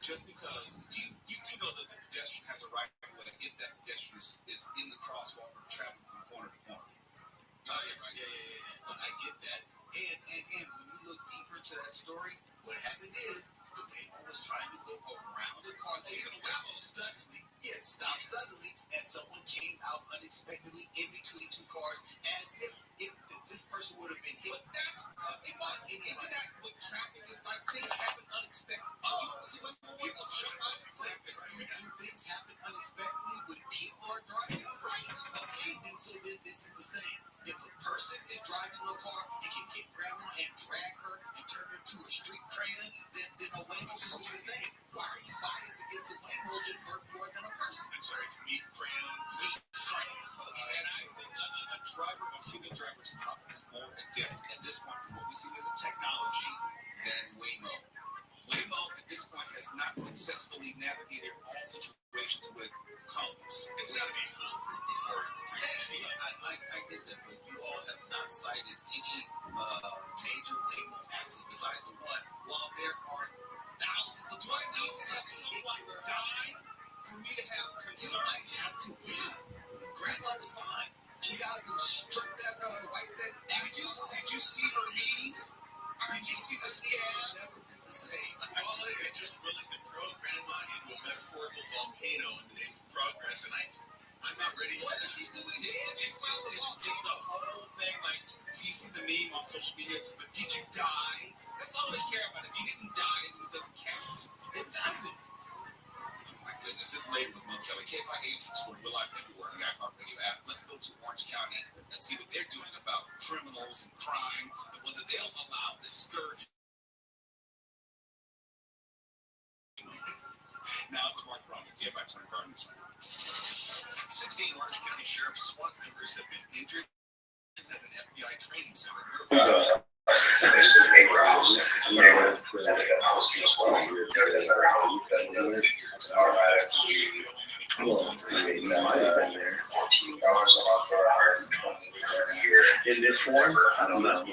Just because you do know that the pedestrian has a right of way if that pedestrian is in the crosswalk or traveling from corner to corner. Oh, yeah, right. Yeah. But I get that. And when you look deeper into that story, what happened is the Waymo was trying to go around the car. They stopped suddenly. Yeah, it stopped suddenly, and someone came out unexpectedly in between two cars as if this person would have been hit. But that's isn't that what traffic is like? Things happen unexpectedly. Oh, so when people jump out of do things happen unexpectedly when people are driving? Right. Okay, then this is the same. If a person is driving a car and can hit grandma and drag her and turn her into a street trainer, then a Waymo can do the same. Why are you biased against a Waymo that work more than a person? I'm sorry, it's meat crayon. And I think a driver, a human driver, is probably more adept at this point from what we see in the technology than Waymo. Waymo at this point has not successfully navigated all situations with cones. It's got to be foolproof before. I get that, but you all have not cited any major Waymo accidents besides the one. While there are thousands of Waymo accidents, die for me to have concern. You might have to. Yeah, grandma was fine. She got to strip that, wipe that. Did you see her knees? Did you see the scab? Never be the same. All they're just willing to throw grandma into a metaphorical volcano in the name of progress, and I'm not ready for that. What is she doing? Dancing around the volcano? It's the whole thing. Like, do you see the meme on social media? But did you die? That's all they care about. If you didn't die, then it doesn't count. It doesn't. Oh my goodness, this lady with Mount Kelly, K586 we're live everywhere on the iHeartRadio app. Let's go to Orange County and see what they're doing about criminals and crime and whether they'll allow this scourge. Now it's Mark Roman, KFI24 News. 16 Orange County Sheriff SWAT members have been injured at an FBI training center. In this form, I don't know.